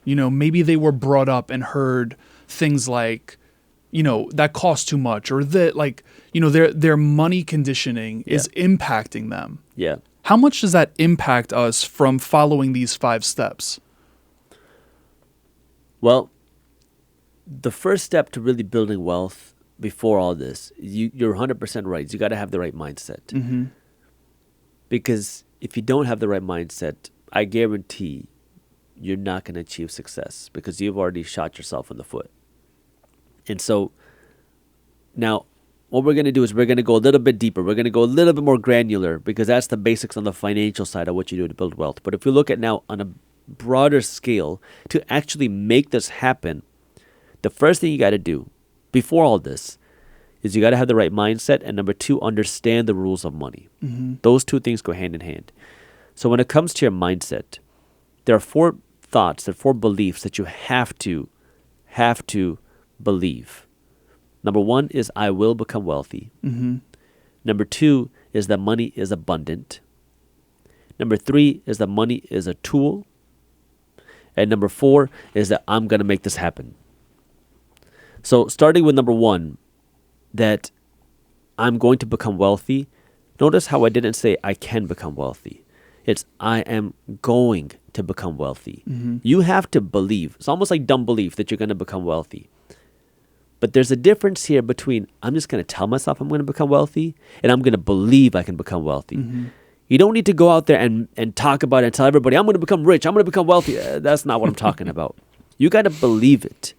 maybe they were brought up and heard things like, that costs too much, or that their money conditioning is impacting them. Yeah. How much does that impact us from following these 5 steps? Well, the first step to really building wealth before all this, you're 100% right. You got to have the right mindset. Mm-hmm. Because if you don't have the right mindset, I guarantee you're not going to achieve success because you've already shot yourself in the foot. And so now what we're going to do is we're going to go a little bit deeper. We're going to go a little bit more granular because that's the basics on the financial side of what you do to build wealth. But if you look at now on a broader scale to actually make this happen, the first thing you got to do before all this is you got to have the right mindset, and number 2, understand the rules of money. Mm-hmm. Those 2 things go hand in hand. So when it comes to your mindset, there are 4 thoughts, there are 4 beliefs that you have to believe. Number 1 is I will become wealthy. Mm-hmm. Number 2 is that money is abundant. Number 3 is that money is a tool. And number 4 is that I'm going to make this happen. So starting with number 1, that I'm going to become wealthy. Notice how I didn't say I can become wealthy. It's I am going to become wealthy. Mm-hmm. You have to believe. It's almost like dumb belief that you're going to become wealthy. But there's a difference here between I'm just going to tell myself I'm going to become wealthy and I'm going to believe I can become wealthy. Mm-hmm. You don't need to go out there and talk about it and tell everybody, I'm going to become rich, I'm going to become wealthy. That's not what I'm talking about. You got to believe it.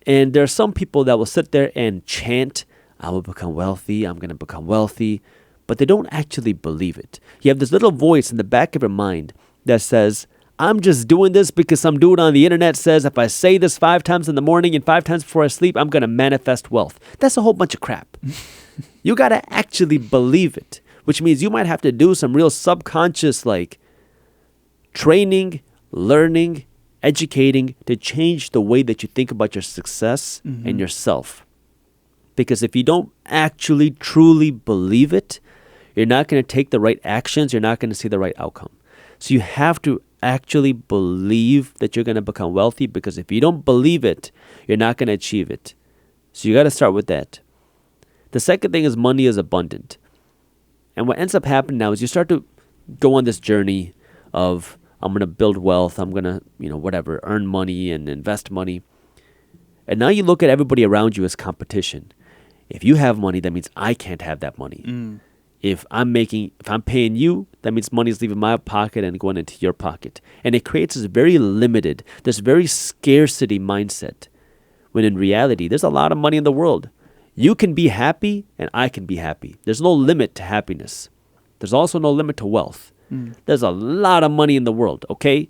And there are some people that will sit there and chant, I will become wealthy, I'm going to become wealthy, but they don't actually believe it. You have this little voice in the back of your mind that says, I'm just doing this because some dude on the internet says if I say this 5 times in the morning and 5 times before I sleep, I'm going to manifest wealth. That's a whole bunch of crap. You got to actually believe it, which means you might have to do some real subconscious training, learning, educating to change the way that you think about your success and yourself. Because if you don't actually truly believe it, you're not going to take the right actions. You're not going to see the right outcome. So you have to actually believe that you're going to become wealthy, because if you don't believe it, you're not going to achieve it. So you got to start with that. The second thing is money is abundant. And what ends up happening now is you start to go on this journey of, I'm going to build wealth, I'm going to, whatever, earn money and invest money. And now you look at everybody around you as competition. If you have money, that means I can't have that money. If I'm paying you, that means money's leaving my pocket and going into your pocket. And it creates this very limited, this very scarcity mindset. When in reality, there's a lot of money in the world. You can be happy and I can be happy. There's no limit to happiness. There's also no limit to wealth. There's a lot of money in the world, okay?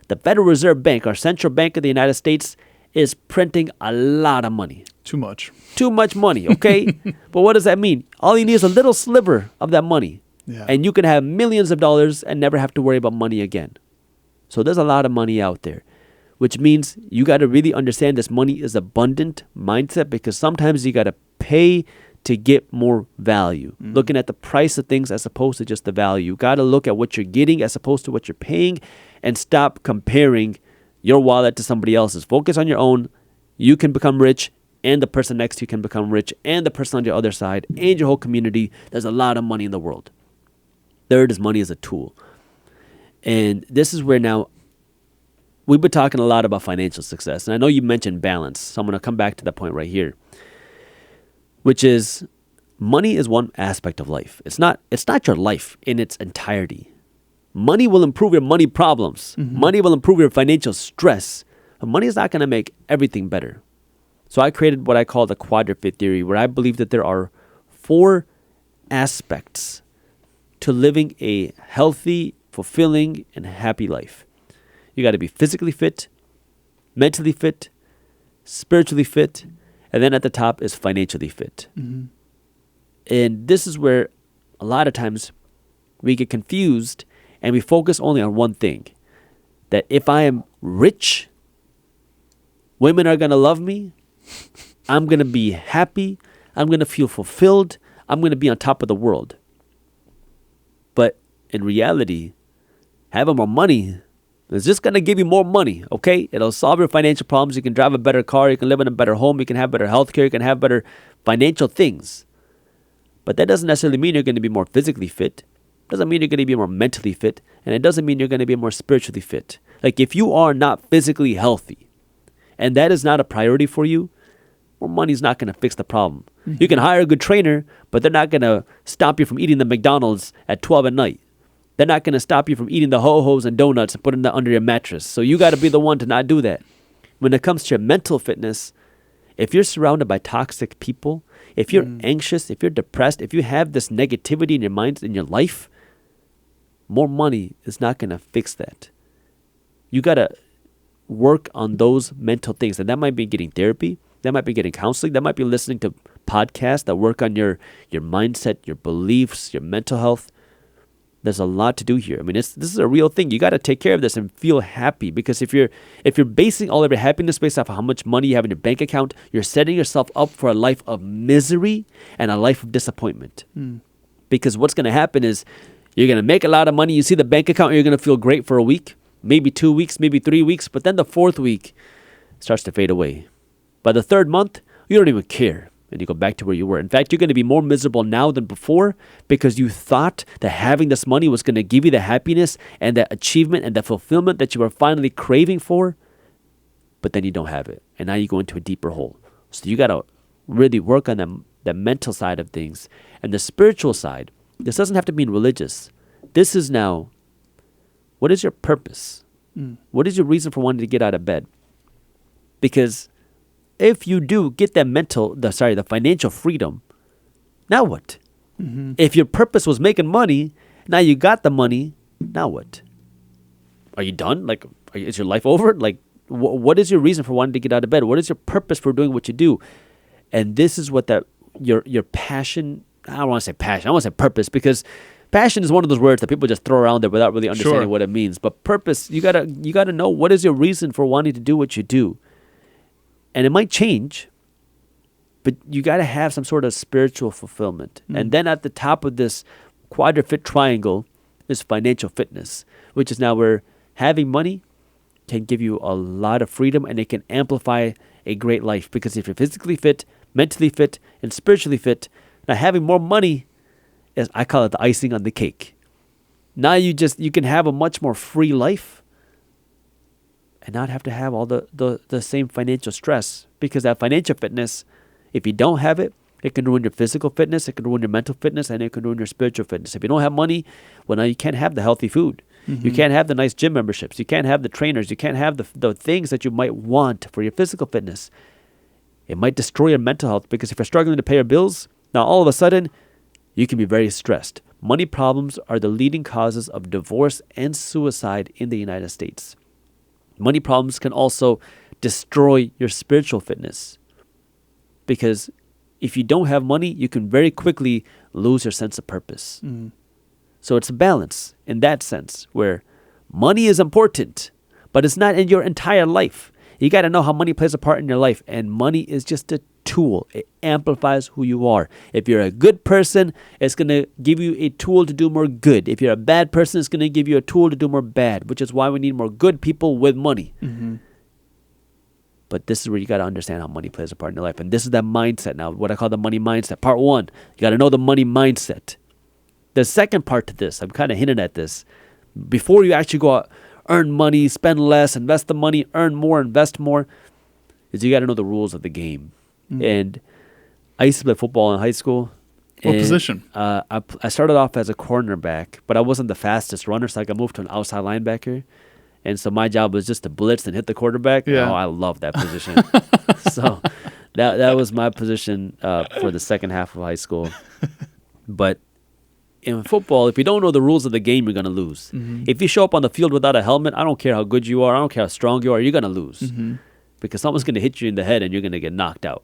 The Federal Reserve Bank, our central bank of the United States, is printing a lot of money. Too much. Too much money, okay? But what does that mean? All you need is a little sliver of that money. Yeah. And you can have millions of dollars and never have to worry about money again. So there's a lot of money out there, which means you got to really understand this money is abundant mindset, because sometimes you got to pay to get more value. Looking at the price of things as opposed to just the value. You got to look at what you're getting as opposed to what you're paying, and stop comparing your wallet to somebody else's. Focus on your own. You can become rich, and the person next to you can become rich, and the person on your other side, and your whole community. There's a lot of money in the world. Third is money as a tool. And this is where now we've been talking a lot about financial success. And I know you mentioned balance, so I'm going to come back to that point right here, which is money is one aspect of life. It's not your life in its entirety. Money will improve your money problems. Money will improve your financial stress. But money is not going to make everything better. So I created what I call the quadruped theory, where I believe that there are 4 aspects to living a healthy, fulfilling, and happy life. You got to be physically fit, mentally fit, spiritually fit, and then at the top is financially fit. And this is where a lot of times we get confused and we focus only on one thing. That if I am rich, women are going to love me, I'm going to be happy, I'm going to feel fulfilled, I'm going to be on top of the world. But in reality, having more money is just going to give you more money, okay? It'll solve your financial problems. You can drive a better car, you can live in a better home, you can have better healthcare, you can have better financial things. But that doesn't necessarily mean you're going to be more physically fit. It doesn't mean you're going to be more mentally fit. And it doesn't mean you're going to be more spiritually fit. Like if you are not physically healthy and that is not a priority for you, more money is not going to fix the problem. You can hire a good trainer, but they're not going to stop you from eating the McDonald's at 12 at night. They're not going to stop you from eating the ho-hos and donuts and putting that under your mattress. So you got to be the one to not do that. When it comes to your mental fitness, if you're surrounded by toxic people, if you're anxious, if you're depressed, if you have this negativity in your mind, in your life, more money is not going to fix that. You got to work on those mental things. And that might be getting therapy. That might be getting counseling. That might be listening to podcasts that work on your mindset, your beliefs, your mental health. There's a lot to do here. I mean, this is a real thing. You got to take care of this and feel happy, because if you're basing all of your happiness based off of how much money you have in your bank account, you're setting yourself up for a life of misery and a life of disappointment. Because what's going to happen is you're going to make a lot of money. You see the bank account, and you're going to feel great for a week, maybe 2 weeks, maybe 3 weeks. But then the 4th week starts to fade away. By the 3rd month, you don't even care. And you go back to where you were. In fact, you're going to be more miserable now than before, because you thought that having this money was going to give you the happiness and the achievement and the fulfillment that you were finally craving for. But then you don't have it. And now you go into a deeper hole. So you got to really work on the mental side of things. And the spiritual side, this doesn't have to mean religious. This is now, what is your purpose? What is your reason for wanting to get out of bed? Because if you do get the financial freedom, now what? If your purpose was making money, now you got the money, now what? Are you done? Like, is your life over? Like, what is your reason for wanting to get out of bed? What is your purpose for doing what you do? And this is what your passion, I don't want to say passion, I want to say purpose, because passion is one of those words that people just throw around there without really understanding what it means. But purpose, you gotta know what is your reason for wanting to do what you do. And it might change, but you got to have some sort of spiritual fulfillment. And then at the top of this quadruped triangle is financial fitness, which is now where having money can give you a lot of freedom, and it can amplify a great life. Because if you're physically fit, mentally fit, and spiritually fit, Now, having more money is, I call it the icing on the cake. Now you can have a much more free life and not have to have all the same financial stress, because that financial fitness, if you don't have it, it can ruin your physical fitness, it can ruin your mental fitness, and it can ruin your spiritual fitness. If you don't have money, well, now you can't have the healthy food. You can't have the nice gym memberships. You can't have the trainers. You can't have the things that you might want for your physical fitness. It might destroy your mental health, because if you're struggling to pay your bills, now all of a sudden, you can be very stressed. Money problems are the leading causes of divorce and suicide in the United States. Money problems can also destroy your spiritual fitness, because if you don't have money, you can very quickly lose your sense of purpose. So it's a balance in that sense, where money is important, but it's not in your entire life. You got to know how money plays a part in your life, and money is just a tool. It amplifies who you are. If you're a good person, it's going to give you a tool to do more good. If you're a bad person, it's going to give you a tool to do more bad, which is why we need more good people with money. But this is where you got to understand how money plays a part in your life. And this is that mindset now, what I call the money mindset. Part 1, you got to know the money mindset. The second part to this, I'm kind of hinting at this. Before you actually go out, earn money, spend less, invest the money, earn more, invest more, is you got to know the rules of the game. And I used to play football in high school. What position? I started off as a cornerback, but I wasn't the fastest runner, so I got moved to an outside linebacker. And so my job was just to blitz and hit the quarterback. Yeah. Oh, I love that position. So that was my position for the second half of high school. But in football, if you don't know the rules of the game, you're going to lose. If you show up on the field without a helmet, I don't care how good you are, I don't care how strong you are, you're going to lose. Because someone's going to hit you in the head and you're going to get knocked out.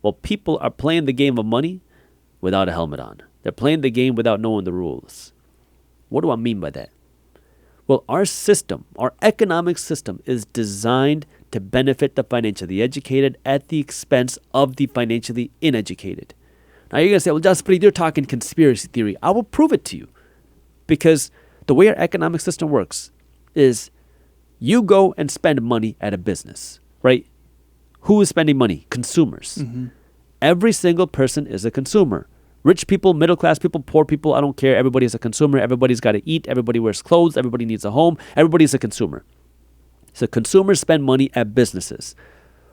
Well, people are playing the game of money without a helmet on. They're playing the game without knowing the rules. What do I mean by that? Well, our system, our economic system, is designed to benefit the financially educated at the expense of the financially uneducated. Now you're going to say, well, Jaspreet, you're talking conspiracy theory. I will prove it to you. Because the way our economic system works is you go and spend money at a business, right? Who is spending money? Consumers. Every single person is a consumer. Rich people, middle class people, poor people, I don't care. Everybody is a consumer. Everybody's got to eat. Everybody wears clothes. Everybody needs a home. Everybody's a consumer. So consumers spend money at businesses.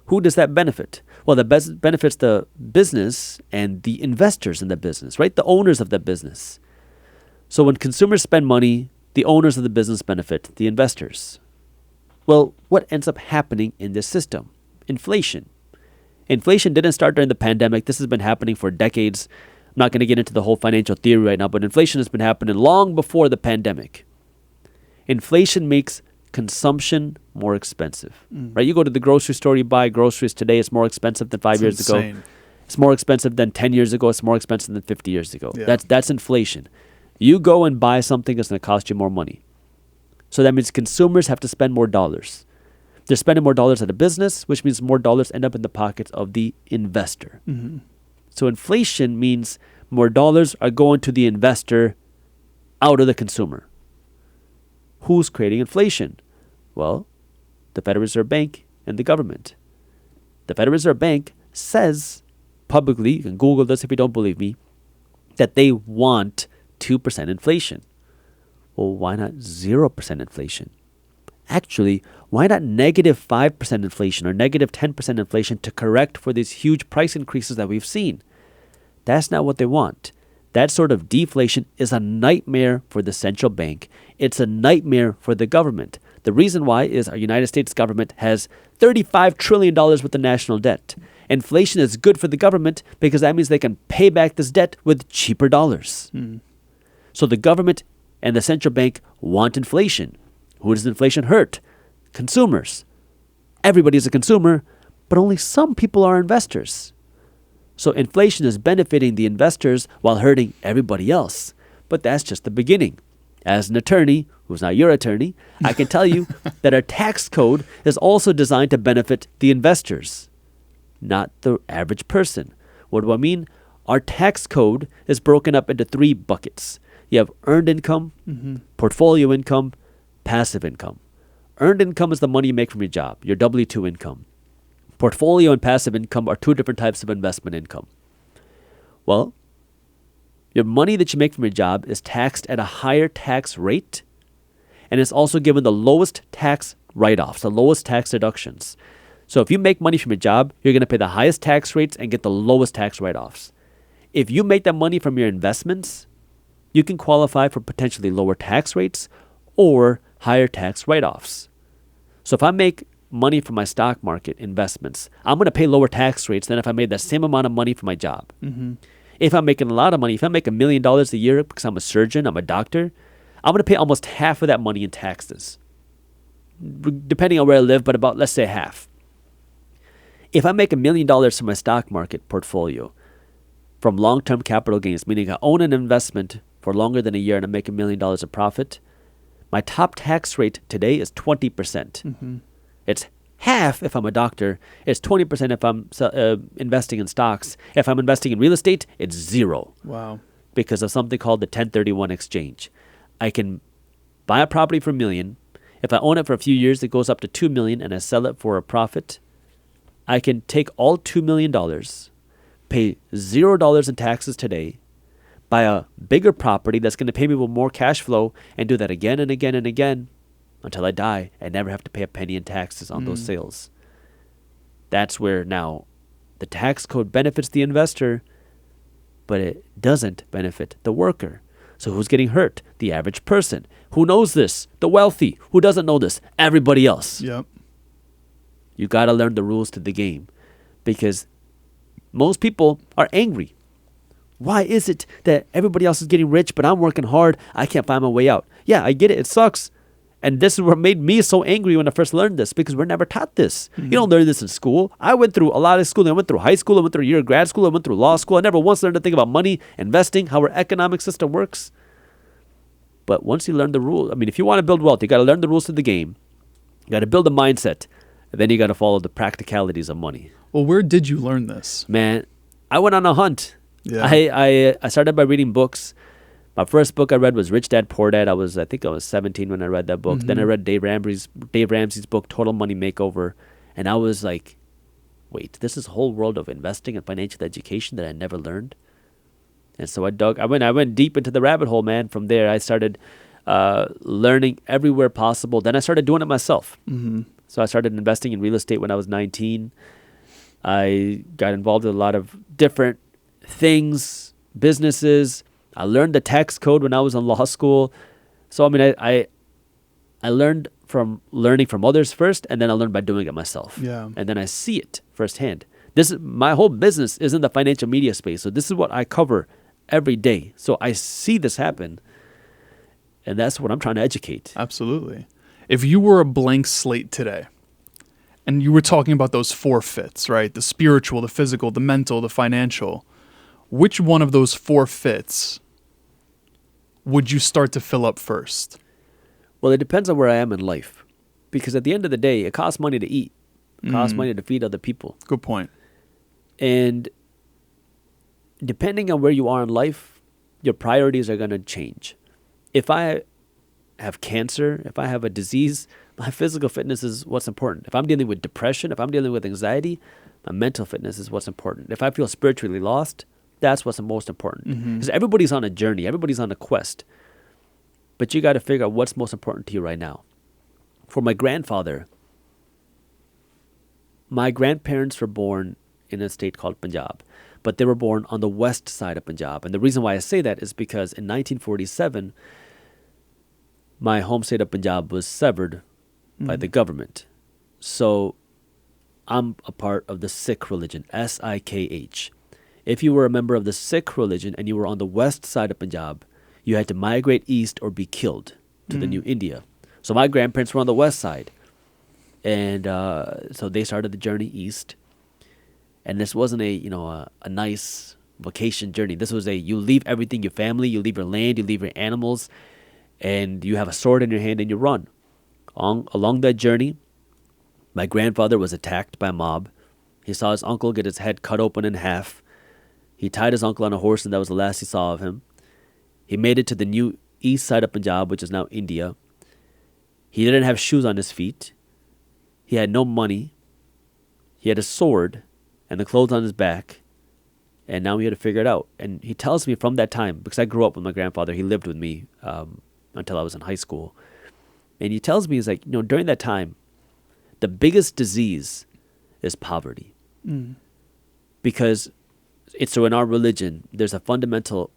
Who does that benefit? Well, that benefits the business and the investors in the business, right? The owners of the business. So when consumers spend money, the owners of the business benefit the investors. Well, what ends up happening in this system? Inflation. Inflation didn't start during the pandemic. This has been happening for decades. I'm not going to get into the whole financial theory right now, but inflation has been happening long before the pandemic. Inflation makes consumption more expensive, right? You go to the grocery store, you buy groceries today, it's more expensive than 5 years ago. It's more expensive than 10 years ago. It's more expensive than 50 years ago. Yeah. That's inflation. You go and buy something that's going to cost you more money. So that means consumers have to spend more dollars. They're spending more dollars at a business, which means more dollars end up in the pockets of the investor. So inflation means more dollars are going to the investor out of the consumer. Who's creating inflation? Well, the Federal Reserve Bank and the government. The Federal Reserve Bank says publicly, you can Google this if you don't believe me, that they want 2% inflation. Well, why not 0% inflation? Actually, why not negative 5% inflation or negative 10% inflation to correct for these huge price increases that we've seen? That's not what they want. That sort of deflation is a nightmare for the central bank. It's a nightmare for the government. The reason why is our United States government has $35 trillion worth of national debt. Inflation is good for the government because that means they can pay back this debt with cheaper dollars. So the government and the central bank want inflation. Who does inflation hurt? Consumers. Everybody is a consumer, but only some people are investors. So inflation is benefiting the investors while hurting everybody else. But that's just the beginning. As an attorney, who's not your attorney, I can tell you that our tax code is also designed to benefit the investors, not the average person. What do I mean? Our tax code is broken up into 3 buckets. You have earned income, portfolio income, passive income. Earned income is the money you make from your job, your W-2 income. Portfolio and passive income are 2 different types of investment income. Well, your money that you make from your job is taxed at a higher tax rate, and it's also given the lowest tax write-offs, the lowest tax deductions. So if you make money from your job, you're going to pay the highest tax rates and get the lowest tax write-offs. If you make that money from your investments, you can qualify for potentially lower tax rates or higher tax write-offs. So if I make money from my stock market investments, I'm going to pay lower tax rates than if I made the same amount of money from my job. Mm-hmm. If I'm making a lot of money, if I make $1 million a year because I'm a surgeon, I'm a doctor, I'm going to pay almost half of that money in taxes, depending on where I live, but about, let's say, half. If I make $1 million from my stock market portfolio from long-term capital gains, meaning I own an investment for longer than a year and I make $1 million of profit, my top tax rate today is 20%. Mm-hmm. It's half if I'm a doctor. It's 20% if I'm investing in stocks. If I'm investing in real estate, it's zero. Wow. Because of something called the 1031 exchange. I can buy a property for $1 million. If I own it for a few years, it goes up to $2 million and I sell it for a profit. I can take all $2 million, pay $0 in taxes today, buy a bigger property that's going to pay me with more cash flow, and do that again and again and again until I die and never have to pay a penny in taxes on those sales. That's where now the tax code benefits the investor, but it doesn't benefit the worker. So who's getting hurt? The average person. Who knows this? The wealthy. Who doesn't know this? Everybody else. Yep. You got to learn the rules to the game, because most people are angry. Why is it that everybody else is getting rich, but I'm working hard? I can't find my way out. Yeah, I get it. It sucks. And this is what made me so angry when I first learned this, because we're never taught this. Mm-hmm. You don't learn this in school. I went through a lot of schooling. I went through high school. I went through a year of grad school. I went through law school. I never once learned to think about money, investing, how our economic system works. But once you learn the rules, if you want to build wealth, you got to learn the rules to the game. You got to build a mindset. And then you got to follow the practicalities of money. Well, where did you learn this? Man, I went on a hunt. Yeah. I started by reading books. My first book I read was Rich Dad, Poor Dad. I think I was 17 when I read that book. Mm-hmm. Then I read Dave Ramsey's book, Total Money Makeover. And I was like, wait, this is a whole world of investing and financial education that I never learned. And so I went deep into the rabbit hole, man. From there, I started learning everywhere possible. Then I started doing it myself. Mm-hmm. So I started investing in real estate when I was 19. I got involved in a lot of different things, businesses. I learned the tax code when I was in law school. So I learned from learning from others first, and then I learned by doing it myself. Yeah. And then I see it firsthand. My whole business is in the financial media space. So this is what I cover every day. So I see this happen, and that's what I'm trying to educate. Absolutely. If you were a blank slate today, and you were talking about those 4 fits, right? The spiritual, the physical, the mental, the financial. Which one of those 4 fits would you start to fill up first? Well, it depends on where I am in life. Because at the end of the day, it costs money to eat. It costs money to feed other people. Good point. And depending on where you are in life, your priorities are going to change. If I have cancer, if I have a disease, my physical fitness is what's important. If I'm dealing with depression, if I'm dealing with anxiety, my mental fitness is what's important. If I feel spiritually lost, that's what's the most important. Because everybody's on a journey. Everybody's on a quest. But you got to figure out what's most important to you right now. For my grandfather, my grandparents were born in a state called Punjab. But they were born on the west side of Punjab. And the reason why I say that is because in 1947, my home state of Punjab was severed by the government. So I'm a part of the Sikh religion, S-I-K-H. If you were a member of the Sikh religion and you were on the west side of Punjab, you had to migrate east or be killed to the new India. So my grandparents were on the west side. And so they started the journey east. And this wasn't a nice vacation journey. This was you leave everything, your family, you leave your land, you leave your animals, and you have a sword in your hand and you run. Along that journey, my grandfather was attacked by a mob. He saw his uncle get his head cut open in half. He tied his uncle on a horse, and that was the last he saw of him. He made it to the new east side of Punjab, which is now India. He didn't have shoes on his feet. He had no money. He had a sword and the clothes on his back. And now we had to figure it out. And he tells me from that time, because I grew up with my grandfather, he lived with me until I was in high school. And he tells me, he's like, during that time, the biggest disease is poverty. Because so in our religion, there's a fundamental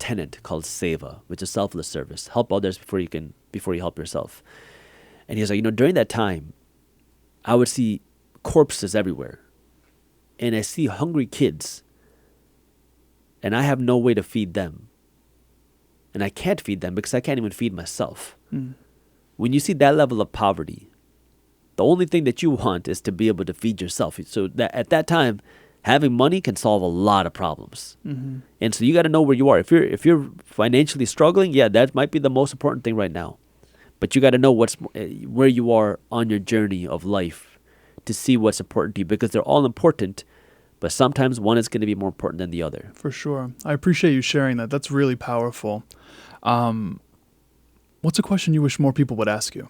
tenet called seva, which is selfless service. Help others before you help yourself. And he's like, during that time, I would see corpses everywhere. And I see hungry kids. And I have no way to feed them. And I can't feed them because I can't even feed myself. When you see that level of poverty, the only thing that you want is to be able to feed yourself. So that at that time, having money can solve a lot of problems. And so you got to know where you are. If you're financially struggling, yeah, that might be the most important thing right now. But you got to know where you are on your journey of life to see what's important to you, because they're all important. But sometimes one is going to be more important than the other. For sure. I appreciate you sharing that. That's really powerful. What's a question you wish more people would ask you?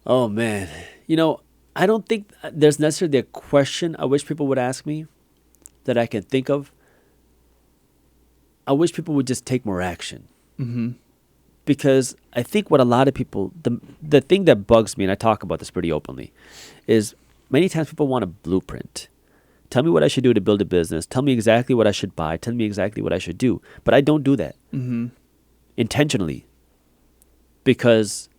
Oh, man. I don't think there's necessarily a question I wish people would ask me that I can think of. I wish people would just take more action. Because I think what a lot of people, the thing that bugs me, and I talk about this pretty openly, is many times people want a blueprint. Tell me what I should do to build a business. Tell me exactly what I should buy. Tell me exactly what I should do. But I don't do that intentionally, because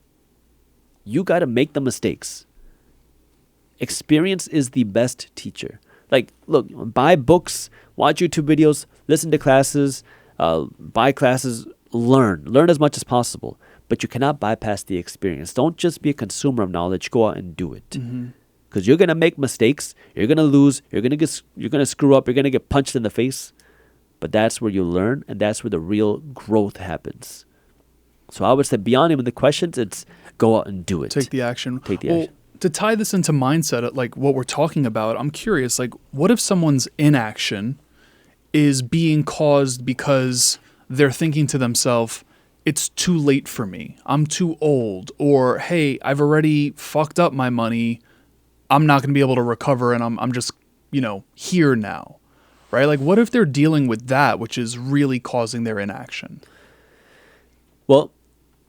you got to make the mistakes. Experience is the best teacher. Like, look, buy books, watch YouTube videos, listen to classes, buy classes, learn as much as possible. But you cannot bypass the experience. Don't just be a consumer of knowledge. Go out and do it. Because you're going to make mistakes. You're going to lose. You're going to screw up. You're going to get punched in the face. But that's where you learn, and that's where the real growth happens. So I would say beyond even the questions, it's go out and do it. Take the action. Action. To tie this into mindset, like what we're talking about, I'm curious, like what if someone's inaction is being caused because they're thinking to themselves, it's too late for me. I'm too old. Or, hey, I've already fucked up my money. I'm not going to be able to recover, and I'm just, here now. Right? Like, what if they're dealing with that, which is really causing their inaction? Well,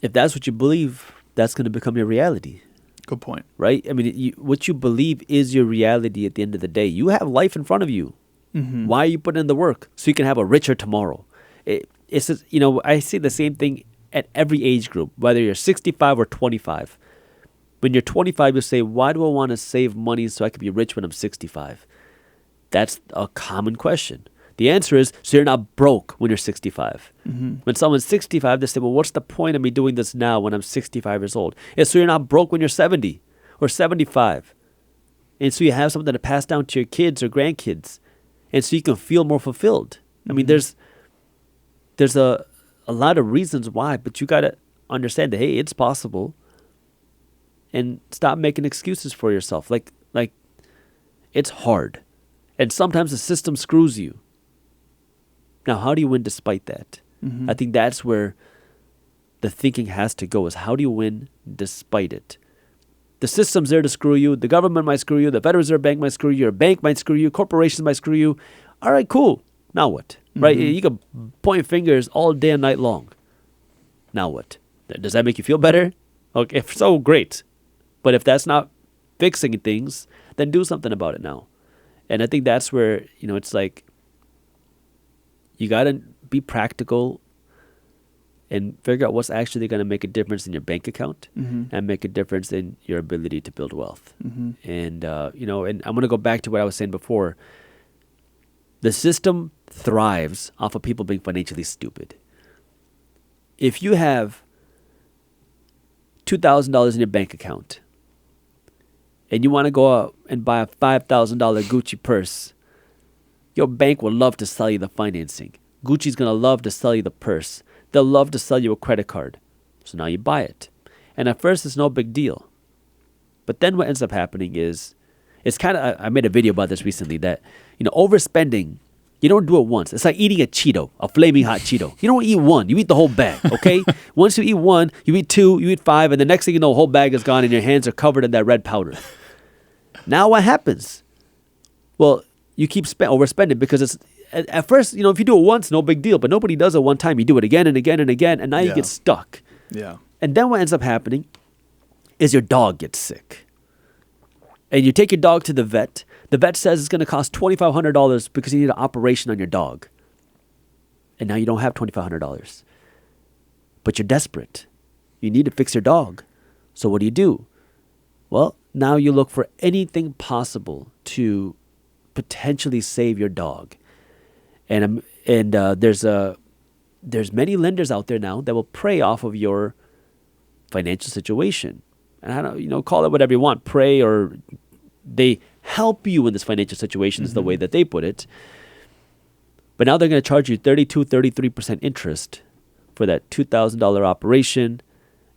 if that's what you believe, that's going to become your reality. Good point. Right? I mean, what you believe is your reality at the end of the day. You have life in front of you. Why are you putting in the work? So you can have a richer tomorrow. It's just, I see the same thing at every age group, whether you're 65 or 25. When you're 25, you say, why do I want to save money so I can be rich when I'm 65? That's a common question. The answer is, so you're not broke when you're 65. When someone's 65, they say, well, what's the point of me doing this now when I'm 65 years old? It's so you're not broke when you're 70 or 75. And so you have something to pass down to your kids or grandkids. And so you can feel more fulfilled. I mean, there's a lot of reasons why, but you got to understand that, hey, it's possible. And stop making excuses for yourself. Like it's hard. And sometimes the system screws you. Now, how do you win despite that? I think that's where the thinking has to go, is how do you win despite it? The system's there to screw you. The government might screw you. The Federal Reserve Bank might screw you. Your bank might screw you. Corporations might screw you. All right, cool. Now what? Right? You can point fingers all day and night long. Now what? Does that make you feel better? Okay, so great. But if that's not fixing things, then do something about it now. And I think that's where, it's like, you got to be practical and figure out what's actually going to make a difference in your bank account and make a difference in your ability to build wealth. And, and I'm going to go back to what I was saying before. The system thrives off of people being financially stupid. If you have $2,000 in your bank account and you want to go out and buy a $5,000 Gucci purse, your bank will love to sell you the financing. Gucci's going to love to sell you the purse. They'll love to sell you a credit card. So now you buy it. And at first, it's no big deal. But then what ends up happening is, it's kind of, I made a video about this recently, that, overspending, you don't do it once. It's like eating a Cheeto, a flaming hot Cheeto. You don't eat one, you eat the whole bag, okay? Once you eat one, you eat two, you eat five, and the next thing you know, the whole bag is gone and your hands are covered in that red powder. Now what happens? Well, you keep overspending because it's at first, if you do it once, no big deal, but nobody does it one time. You do it again and again and again, and now you get stuck. Yeah. And then what ends up happening is your dog gets sick. And you take your dog to the vet. The vet says it's going to cost $2,500 because you need an operation on your dog. And now you don't have $2,500. But you're desperate. You need to fix your dog. So what do? Well, now you look for anything possible to potentially save your dog. And there's many lenders out there now that will prey off of your financial situation. And I don't, call it whatever you want, prey, or they help you in this financial situation is the way that they put it. But now they're going to charge you 32, 33% interest for that $2,000 operation.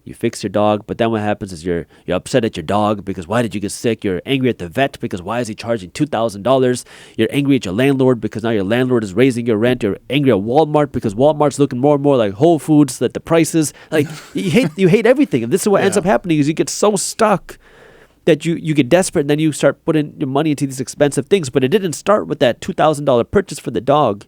You fix your dog, but then what happens is you're upset at your dog because why did you get sick? You're angry at the vet because why is he charging $2,000? You're angry at your landlord because now your landlord is raising your rent. You're angry at Walmart because Walmart's looking more and more like Whole Foods, that the prices, like you hate everything. And this is what ends up happening is you get so stuck that you get desperate and then you start putting your money into these expensive things. But it didn't start with that $2,000 purchase for the dog.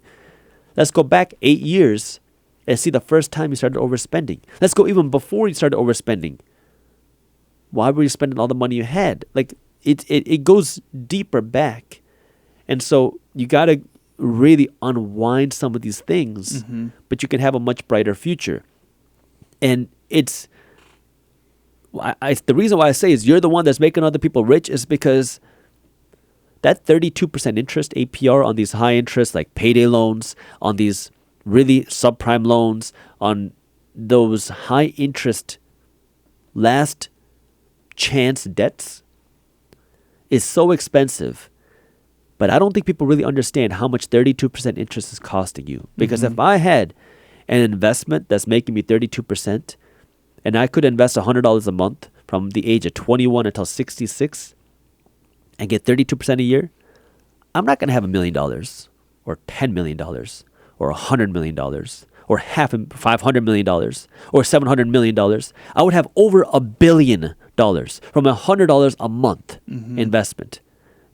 Let's go back 8 years and see the first time you started overspending. Let's go even before you started overspending. Why were you spending all the money you had? Like it goes deeper back. And so you got to really unwind some of these things, but you can have a much brighter future. And it's the reason why I say is you're the one that's making other people rich is because that 32% interest APR on these high interest like payday loans, on these really subprime loans, on those high interest last chance debts is so expensive. But I don't think people really understand how much 32% interest is costing you. Because if I had an investment that's making me 32% and I could invest $100 a month from the age of 21 until 66 and get 32% a year, I'm not going to have $1 million or $10 million or $100 million or $500 million or $700 million. I would have over $1 billion from $100 a month investment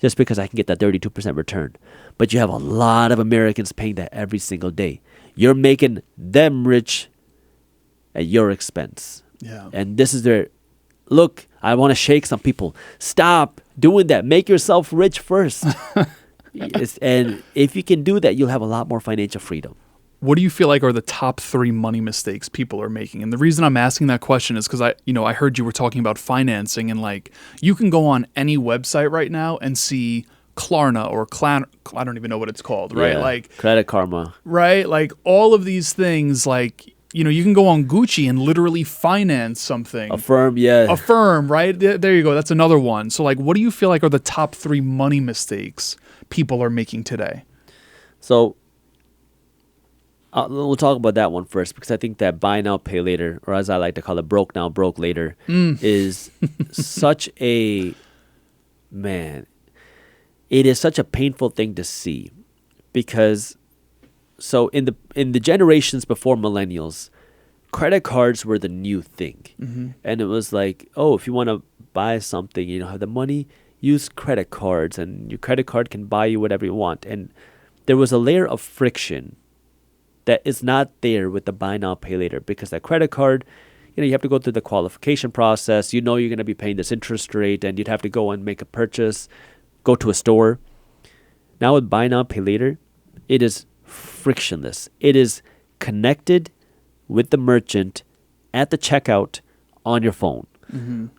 just because I can get that 32% return. But you have a lot of Americans paying that every single day. You're making them rich at your expense. Yeah. And this is look, I want to shake some people. Stop doing that. Make yourself rich first. And if you can do that, you'll have a lot more financial freedom. What do you feel like are the top 3 money mistakes people are making? And the reason I'm asking that question is because I heard you were talking about financing, and like you can go on any website right now and see Klarna or I don't even know what it's called, right? Yeah, like Credit Karma. Right? Like all of these things, like you can go on Gucci and literally finance something. Affirm, right? There you go. That's another one. So like what do you feel like are the top 3 money mistakes people are making today? So we'll talk about that one first because I think that buy now, pay later, or as I like to call it, broke now, broke later, is such a, man, it is such a painful thing to see because so in the generations before millennials, credit cards were the new thing. And it was like, oh, if you want to buy something, you don't have the money, use credit cards and your credit card can buy you whatever you want. And there was a layer of friction that is not there with the buy now, pay later because that credit card, you have to go through the qualification process. You're going to be paying this interest rate and you'd have to go and make a purchase, go to a store. Now with buy now, pay later, it is frictionless. It is connected with the merchant at the checkout on your phone.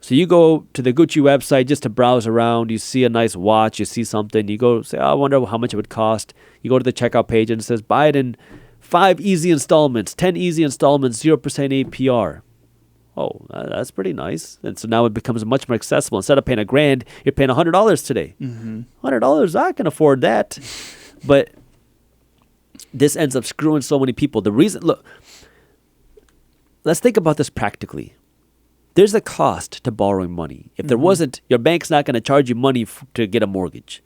So you go to the Gucci website just to browse around. You see a nice watch. You see something. You go say, I wonder how much it would cost. You go to the checkout page and it says, buy it in 5 easy installments, 10 easy installments, 0% APR. Oh, that's pretty nice. And so now it becomes much more accessible. Instead of paying $1,000, you're paying $100 today. $100, I can afford that. But this ends up screwing so many people. The reason, look, let's think about this practically. There's a cost to borrowing money. If there wasn't, your bank's not going to charge you money to get a mortgage.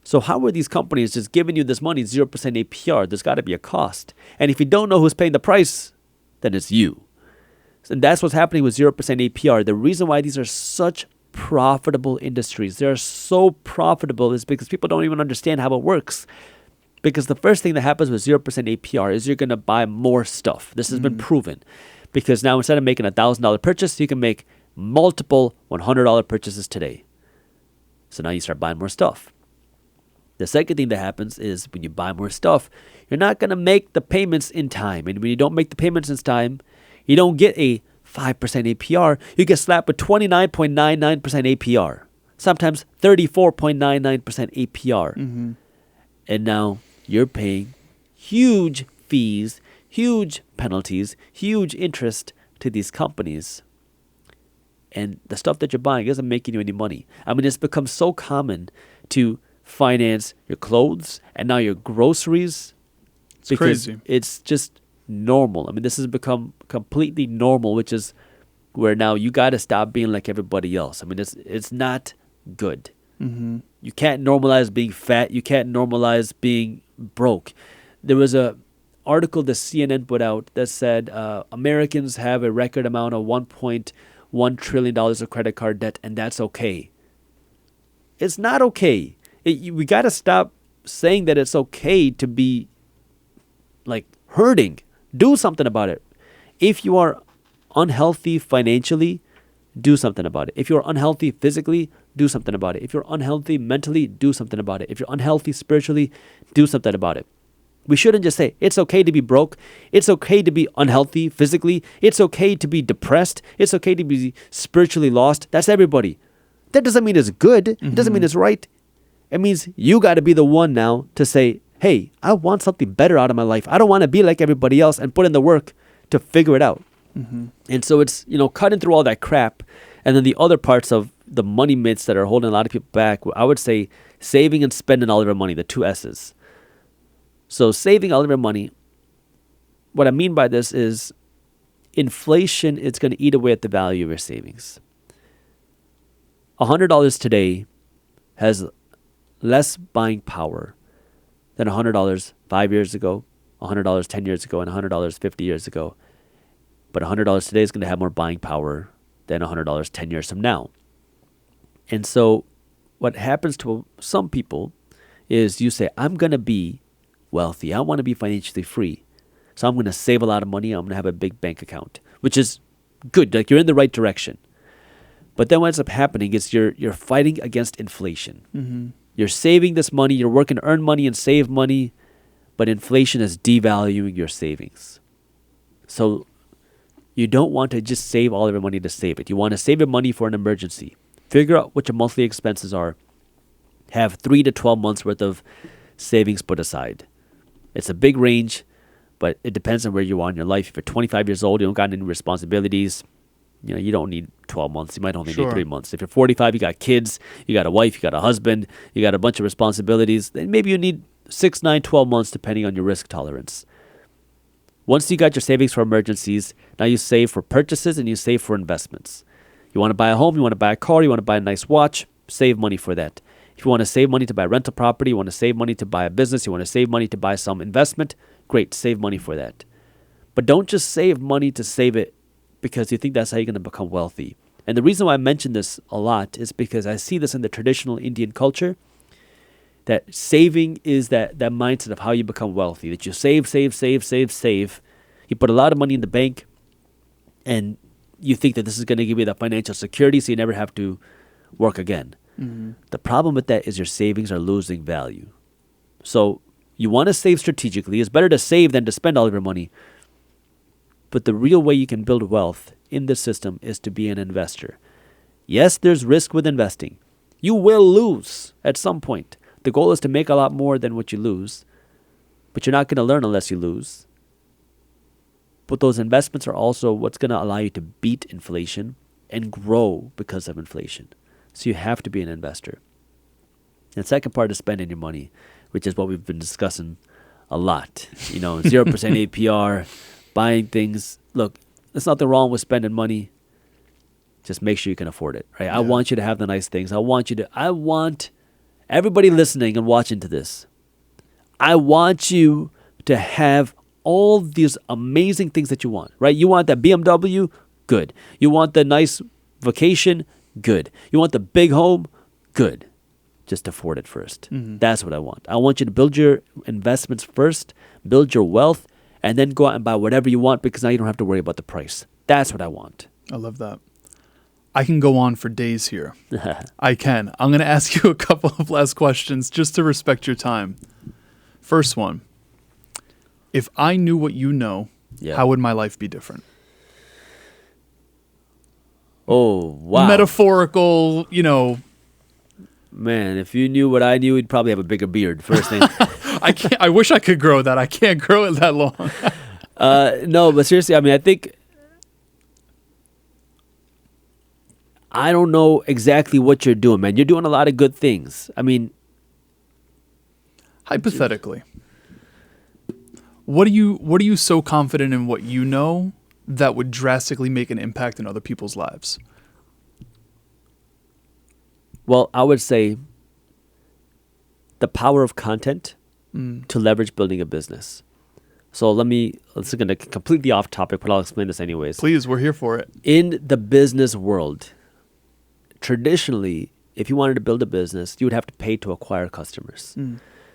So how are these companies just giving you this money, 0% APR? There's got to be a cost. And if you don't know who's paying the price, then it's you. And that's what's happening with 0% APR. The reason why these are such profitable industries. They're so profitable is because people don't even understand how it works. Because the first thing that happens with 0% APR is you're going to buy more stuff. This has been proven. Because now instead of making a $1,000 purchase, you can make multiple $100 purchases today. So now you start buying more stuff. The second thing that happens is when you buy more stuff, you're not going to make the payments in time. And when you don't make the payments in time, you don't get a 5% APR. You get slapped with 29.99% APR. Sometimes 34.99% APR. And now you're paying huge fees, huge penalties, huge interest to these companies. And the stuff that you're buying isn't making you any money. I mean, it's become so common to finance your clothes and now your groceries. It's crazy. It's just normal. I mean, this has become completely normal, which is where now you got to stop being like everybody else. I mean, it's not good. You can't normalize being fat. You can't normalize being broke. There was a article that CNN put out that said Americans have a record amount of $1.1 trillion of credit card debt, and that's okay. It's not okay. We got to stop saying that it's okay to be like hurting. Do something about it. If you are unhealthy financially, do something about it. If you're unhealthy physically, do something about it. If you're unhealthy mentally, do something about it. If you're unhealthy spiritually, do something about it. We shouldn't just say, it's okay to be broke. It's okay to be unhealthy physically. It's okay to be depressed. It's okay to be spiritually lost. That's everybody. That doesn't mean it's good. It doesn't mean it's right. It means you got to be the one now to say, hey, I want something better out of my life. I don't want to be like everybody else and put in the work to figure it out. And so it's, cutting through all that crap. And then the other parts of the money myths that are holding a lot of people back, I would say saving and spending all of your money, the two S's. So saving all of your money, what I mean by this is inflation is going to eat away at the value of your savings. $100 today has less buying power than $100 5 years ago, $100 10 years ago, and $100 50 years ago. But $100 today is going to have more buying power than $100 10 years from now. And so what happens to some people is you say, I'm going to be wealthy. I want to be financially free. So I'm going to save a lot of money. I'm going to have a big bank account, which is good. Like you're in the right direction. But then what ends up happening is you're fighting against inflation. You're saving this money. You're working to earn money and save money. But inflation is devaluing your savings. So you don't want to just save all of your money to save it. You want to save your money for an emergency. Figure out what your monthly expenses are. Have 3 to 12 months worth of savings put aside. It's a big range, but it depends on where you are in your life. If you're 25 years old, you don't got any responsibilities, you don't need 12 months. You might only need 3 months. If you're 45, you got kids, you got a wife, you got a husband, you got a bunch of responsibilities, then maybe you need 6, 9, 12 months depending on your risk tolerance. Once you got your savings for emergencies, now you save for purchases and you save for investments. You want to buy a home, you want to buy a car, you want to buy a nice watch, save money for that. If you want to save money to buy rental property, you want to save money to buy a business, you want to save money to buy some investment, great, save money for that. But don't just save money to save it because you think that's how you're going to become wealthy. And the reason why I mention this a lot is because I see this in the traditional Indian culture, that saving is that mindset of how you become wealthy, that you save. You put a lot of money in the bank and you think that this is going to give you that financial security so you never have to work again. The problem with that is your savings are losing value. So you want to save strategically. It's better to save than to spend all of your money. But the real way you can build wealth in this system is to be an investor. Yes, there's risk with investing. You will lose at some point. The goal is to make a lot more than what you lose. But you're not going to learn unless you lose. But those investments are also what's going to allow you to beat inflation and grow because of inflation. So you have to be an investor. And the second part is spending your money, which is what we've been discussing a lot. 0% APR, buying things. Look, there's nothing wrong with spending money. Just make sure you can afford it, right? Yeah. I want you to have the nice things. I want everybody listening and watching to this. I want you to have all these amazing things that you want, right? You want that BMW? Good. You want the nice vacation? Good. You want the big home? Good. Just afford it first. That's what I want. I want you to build your investments first, build your wealth, and then go out and buy whatever you want because now you don't have to worry about the price. That's what I want. I love that. I can go on for days here. I can. I'm going to ask you a couple of last questions just to respect your time. First one. If I knew what you know, how would my life be different? Oh, wow. Metaphorical, Man, if you knew what I knew, you'd probably have a bigger beard. First thing. I wish I could grow that. I can't grow it that long. No, but seriously, I mean, I don't know exactly what you're doing, man. You're doing a lot of good things. I mean, hypothetically, what are you so confident in what you know that would drastically make an impact in other people's lives? Well, I would say the power of content to leverage building a business. So let's going to completely off topic, but I'll explain this anyways. Please, we're here for it. In the business world, traditionally, if you wanted to build a business, you would have to pay to acquire customers.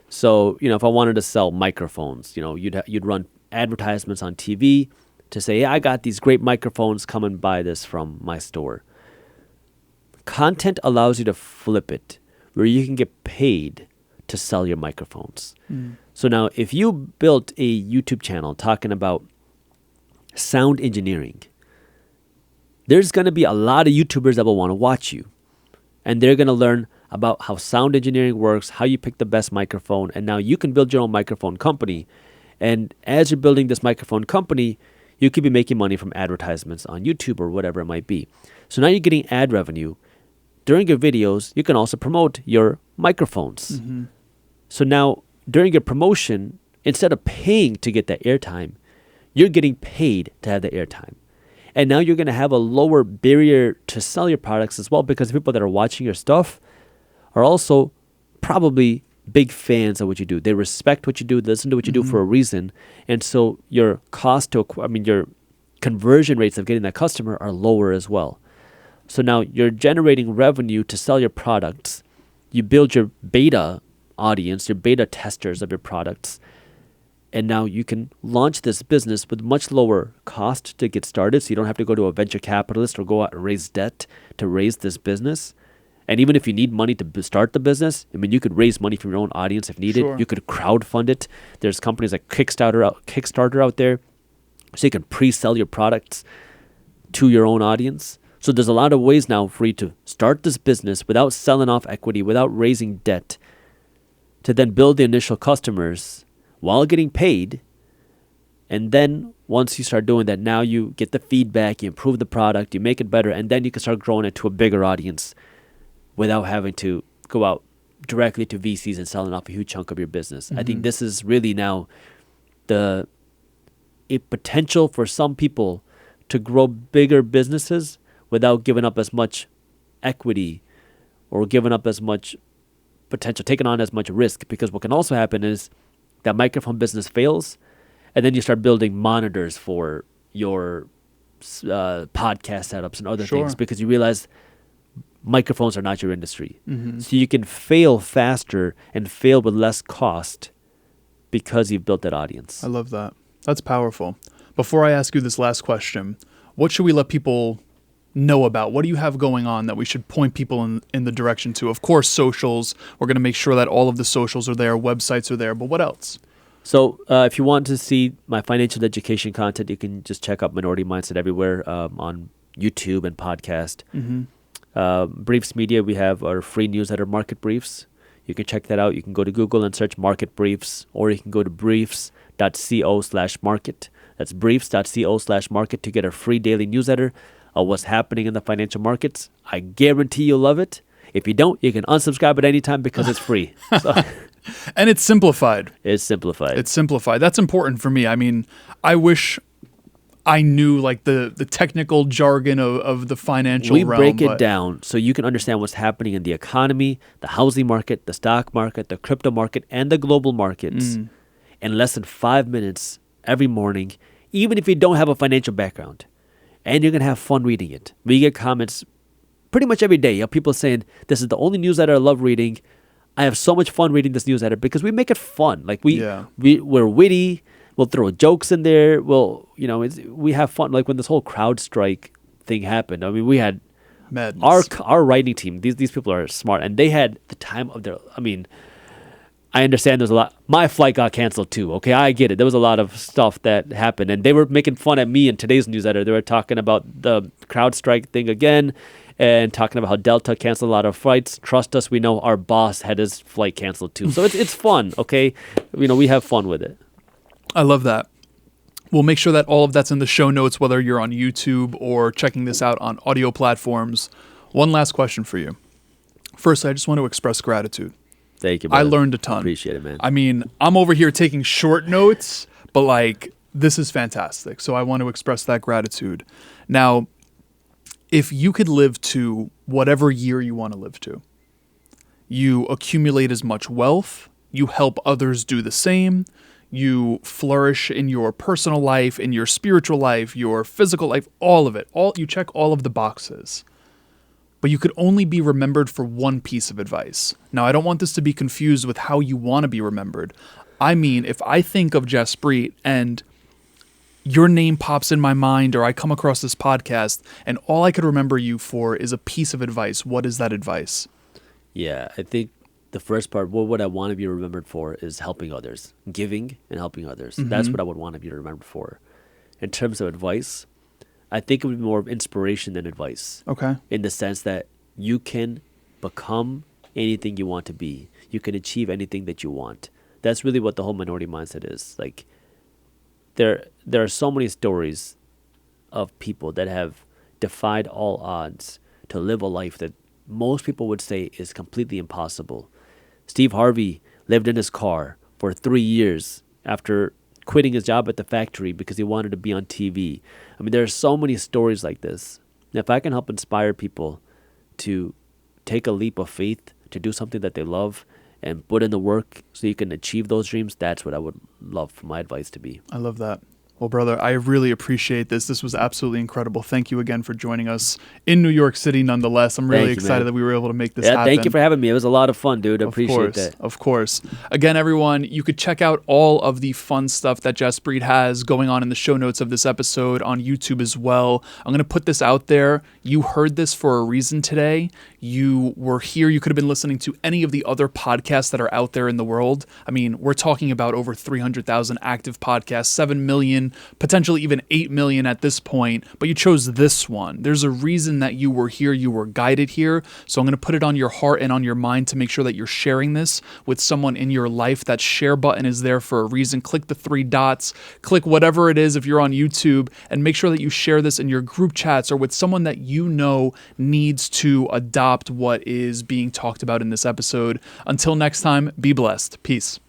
So, if I wanted to sell microphones, you'd run advertisements on TV to say, I got these great microphones, come and buy this from my store. Content allows you to flip it, where you can get paid to sell your microphones. So now, if you built a YouTube channel talking about sound engineering, there's going to be a lot of YouTubers that will want to watch you. And they're going to learn about how sound engineering works, how you pick the best microphone, and now you can build your own microphone company. And as you're building this microphone company, you could be making money from advertisements on YouTube or whatever it might be. So now you're getting ad revenue. During your videos, you can also promote your microphones. So now, during your promotion, instead of paying to get that airtime, you're getting paid to have the airtime. And now you're going to have a lower barrier to sell your products as well, because the people that are watching your stuff are also probably big fans of what you do. They respect what you do, listen to what you do for a reason. And so your your conversion rates of getting that customer are lower as well. So now you're generating revenue to sell your products. You build your beta audience, your beta testers of your products. And now you can launch this business with much lower cost to get started. So you don't have to go to a venture capitalist or go out and raise debt to raise this business. And even if you need money to start the business, you could raise money from your own audience if needed. Sure. You could crowdfund it. There's companies like Kickstarter out there. So you can pre-sell your products to your own audience. So there's a lot of ways now for you to start this business without selling off equity, without raising debt, to then build the initial customers while getting paid. And then once you start doing that, now you get the feedback, you improve the product, you make it better, and then you can start growing it to a bigger audience without having to go out directly to VCs and selling off a huge chunk of your business. I think this is really now a potential for some people to grow bigger businesses without giving up as much equity or giving up as much potential, taking on as much risk. Because what can also happen is that microphone business fails, and then you start building monitors for your podcast setups and other things, because you realize microphones are not your industry. So you can fail faster and fail with less cost because you've built that audience. I love that. That's powerful. Before I ask you this last question, what should we let people know about? What do you have going on that we should point people in the direction to? Of course, socials. We're going to make sure that all of the socials are there, websites are there, but what else? So if you want to see my financial education content, you can just check out Minority Mindset everywhere on YouTube and podcast. Briefs Media, we have our free newsletter, Market Briefs. You can check that out. You can go to Google and search Market Briefs, or you can go to briefs.co/market. That's briefs.co/market to get a free daily newsletter of what's happening in the financial markets. I guarantee you'll love it. If you don't, you can unsubscribe at any time because it's free. And it's simplified. It's simplified. It's simplified. That's important for me. I mean, I wish I knew like the technical jargon of the financial realm. We break it down so you can understand what's happening in the economy, the housing market, the stock market, the crypto market, and the global markets in less than 5 minutes every morning, even if you don't have a financial background. And you're going to have fun reading it. We get comments pretty much every day. You have people saying, this is the only newsletter I love reading. I have so much fun reading this newsletter because we make it fun. Like we're witty. We'll throw jokes in there. We have fun. Like when this whole CrowdStrike thing happened, I mean, we had our writing team. These people are smart, and they had the time of their. I mean, I understand there's a lot. My flight got canceled too. Okay, I get it. There was a lot of stuff that happened, and they were making fun at me in today's newsletter. They were talking about the CrowdStrike thing again, and talking about how Delta canceled a lot of flights. Trust us, we know our boss had his flight canceled too. So it's fun. Okay, we have fun with it. I love that. We'll make sure that all of that's in the show notes, whether you're on YouTube or checking this out on audio platforms. One last question for you. First, I just want to express gratitude. Thank you, brother. I learned a ton. Appreciate it, man. I mean, I'm over here taking short notes, but like, this is fantastic. So I want to express that gratitude. Now, if you could live to whatever year you want to live to, you accumulate as much wealth, you help others do the same, you flourish in your personal life, in your spiritual life, your physical life, all of it. You check all of the boxes. But you could only be remembered for one piece of advice. Now, I don't want this to be confused with how you want to be remembered. I mean, if I think of Jaspreet and your name pops in my mind, or I come across this podcast and all I could remember you for is a piece of advice, what is that advice? Yeah, I think the first part, what I want to be remembered for is helping others, giving and helping others. Mm-hmm. That's what I would want to be remembered for. In terms of advice, I think it would be more of inspiration than advice. Okay. In the sense that you can become anything you want to be. You can achieve anything that you want. That's really what the whole minority mindset is. Like, there are so many stories of people that have defied all odds to live a life that most people would say is completely impossible. Steve Harvey lived in his car for 3 years after quitting his job at the factory because he wanted to be on TV. I mean, there are so many stories like this. And if I can help inspire people to take a leap of faith, to do something that they love, and put in the work so you can achieve those dreams, that's what I would love for my advice to be. I love that. Well, brother, I really appreciate this. This was absolutely incredible. Thank you again for joining us in New York City nonetheless. I'm really excited that we were able to make this happen. Thank you for having me. It was a lot of fun, dude. I appreciate that. Of course. Again, everyone, you could check out all of the fun stuff that Jaspreet has going on in the show notes of this episode on YouTube as well. I'm going to put this out there. You heard this for a reason today. You were here. You could have been listening to any of the other podcasts that are out there in the world. I mean, we're talking about over 300,000 active podcasts, 7 million, potentially even 8 million at this point, but you chose this one. There's a reason that you were here, you were guided here. So I'm going to put it on your heart and on your mind to make sure that you're sharing this with someone in your life. That share button is there for a reason. Click the 3 dots, click whatever it is if you're on YouTube, and make sure that you share this in your group chats or with someone that you know needs to adopt what is being talked about in this episode. Until next time, be blessed. Peace.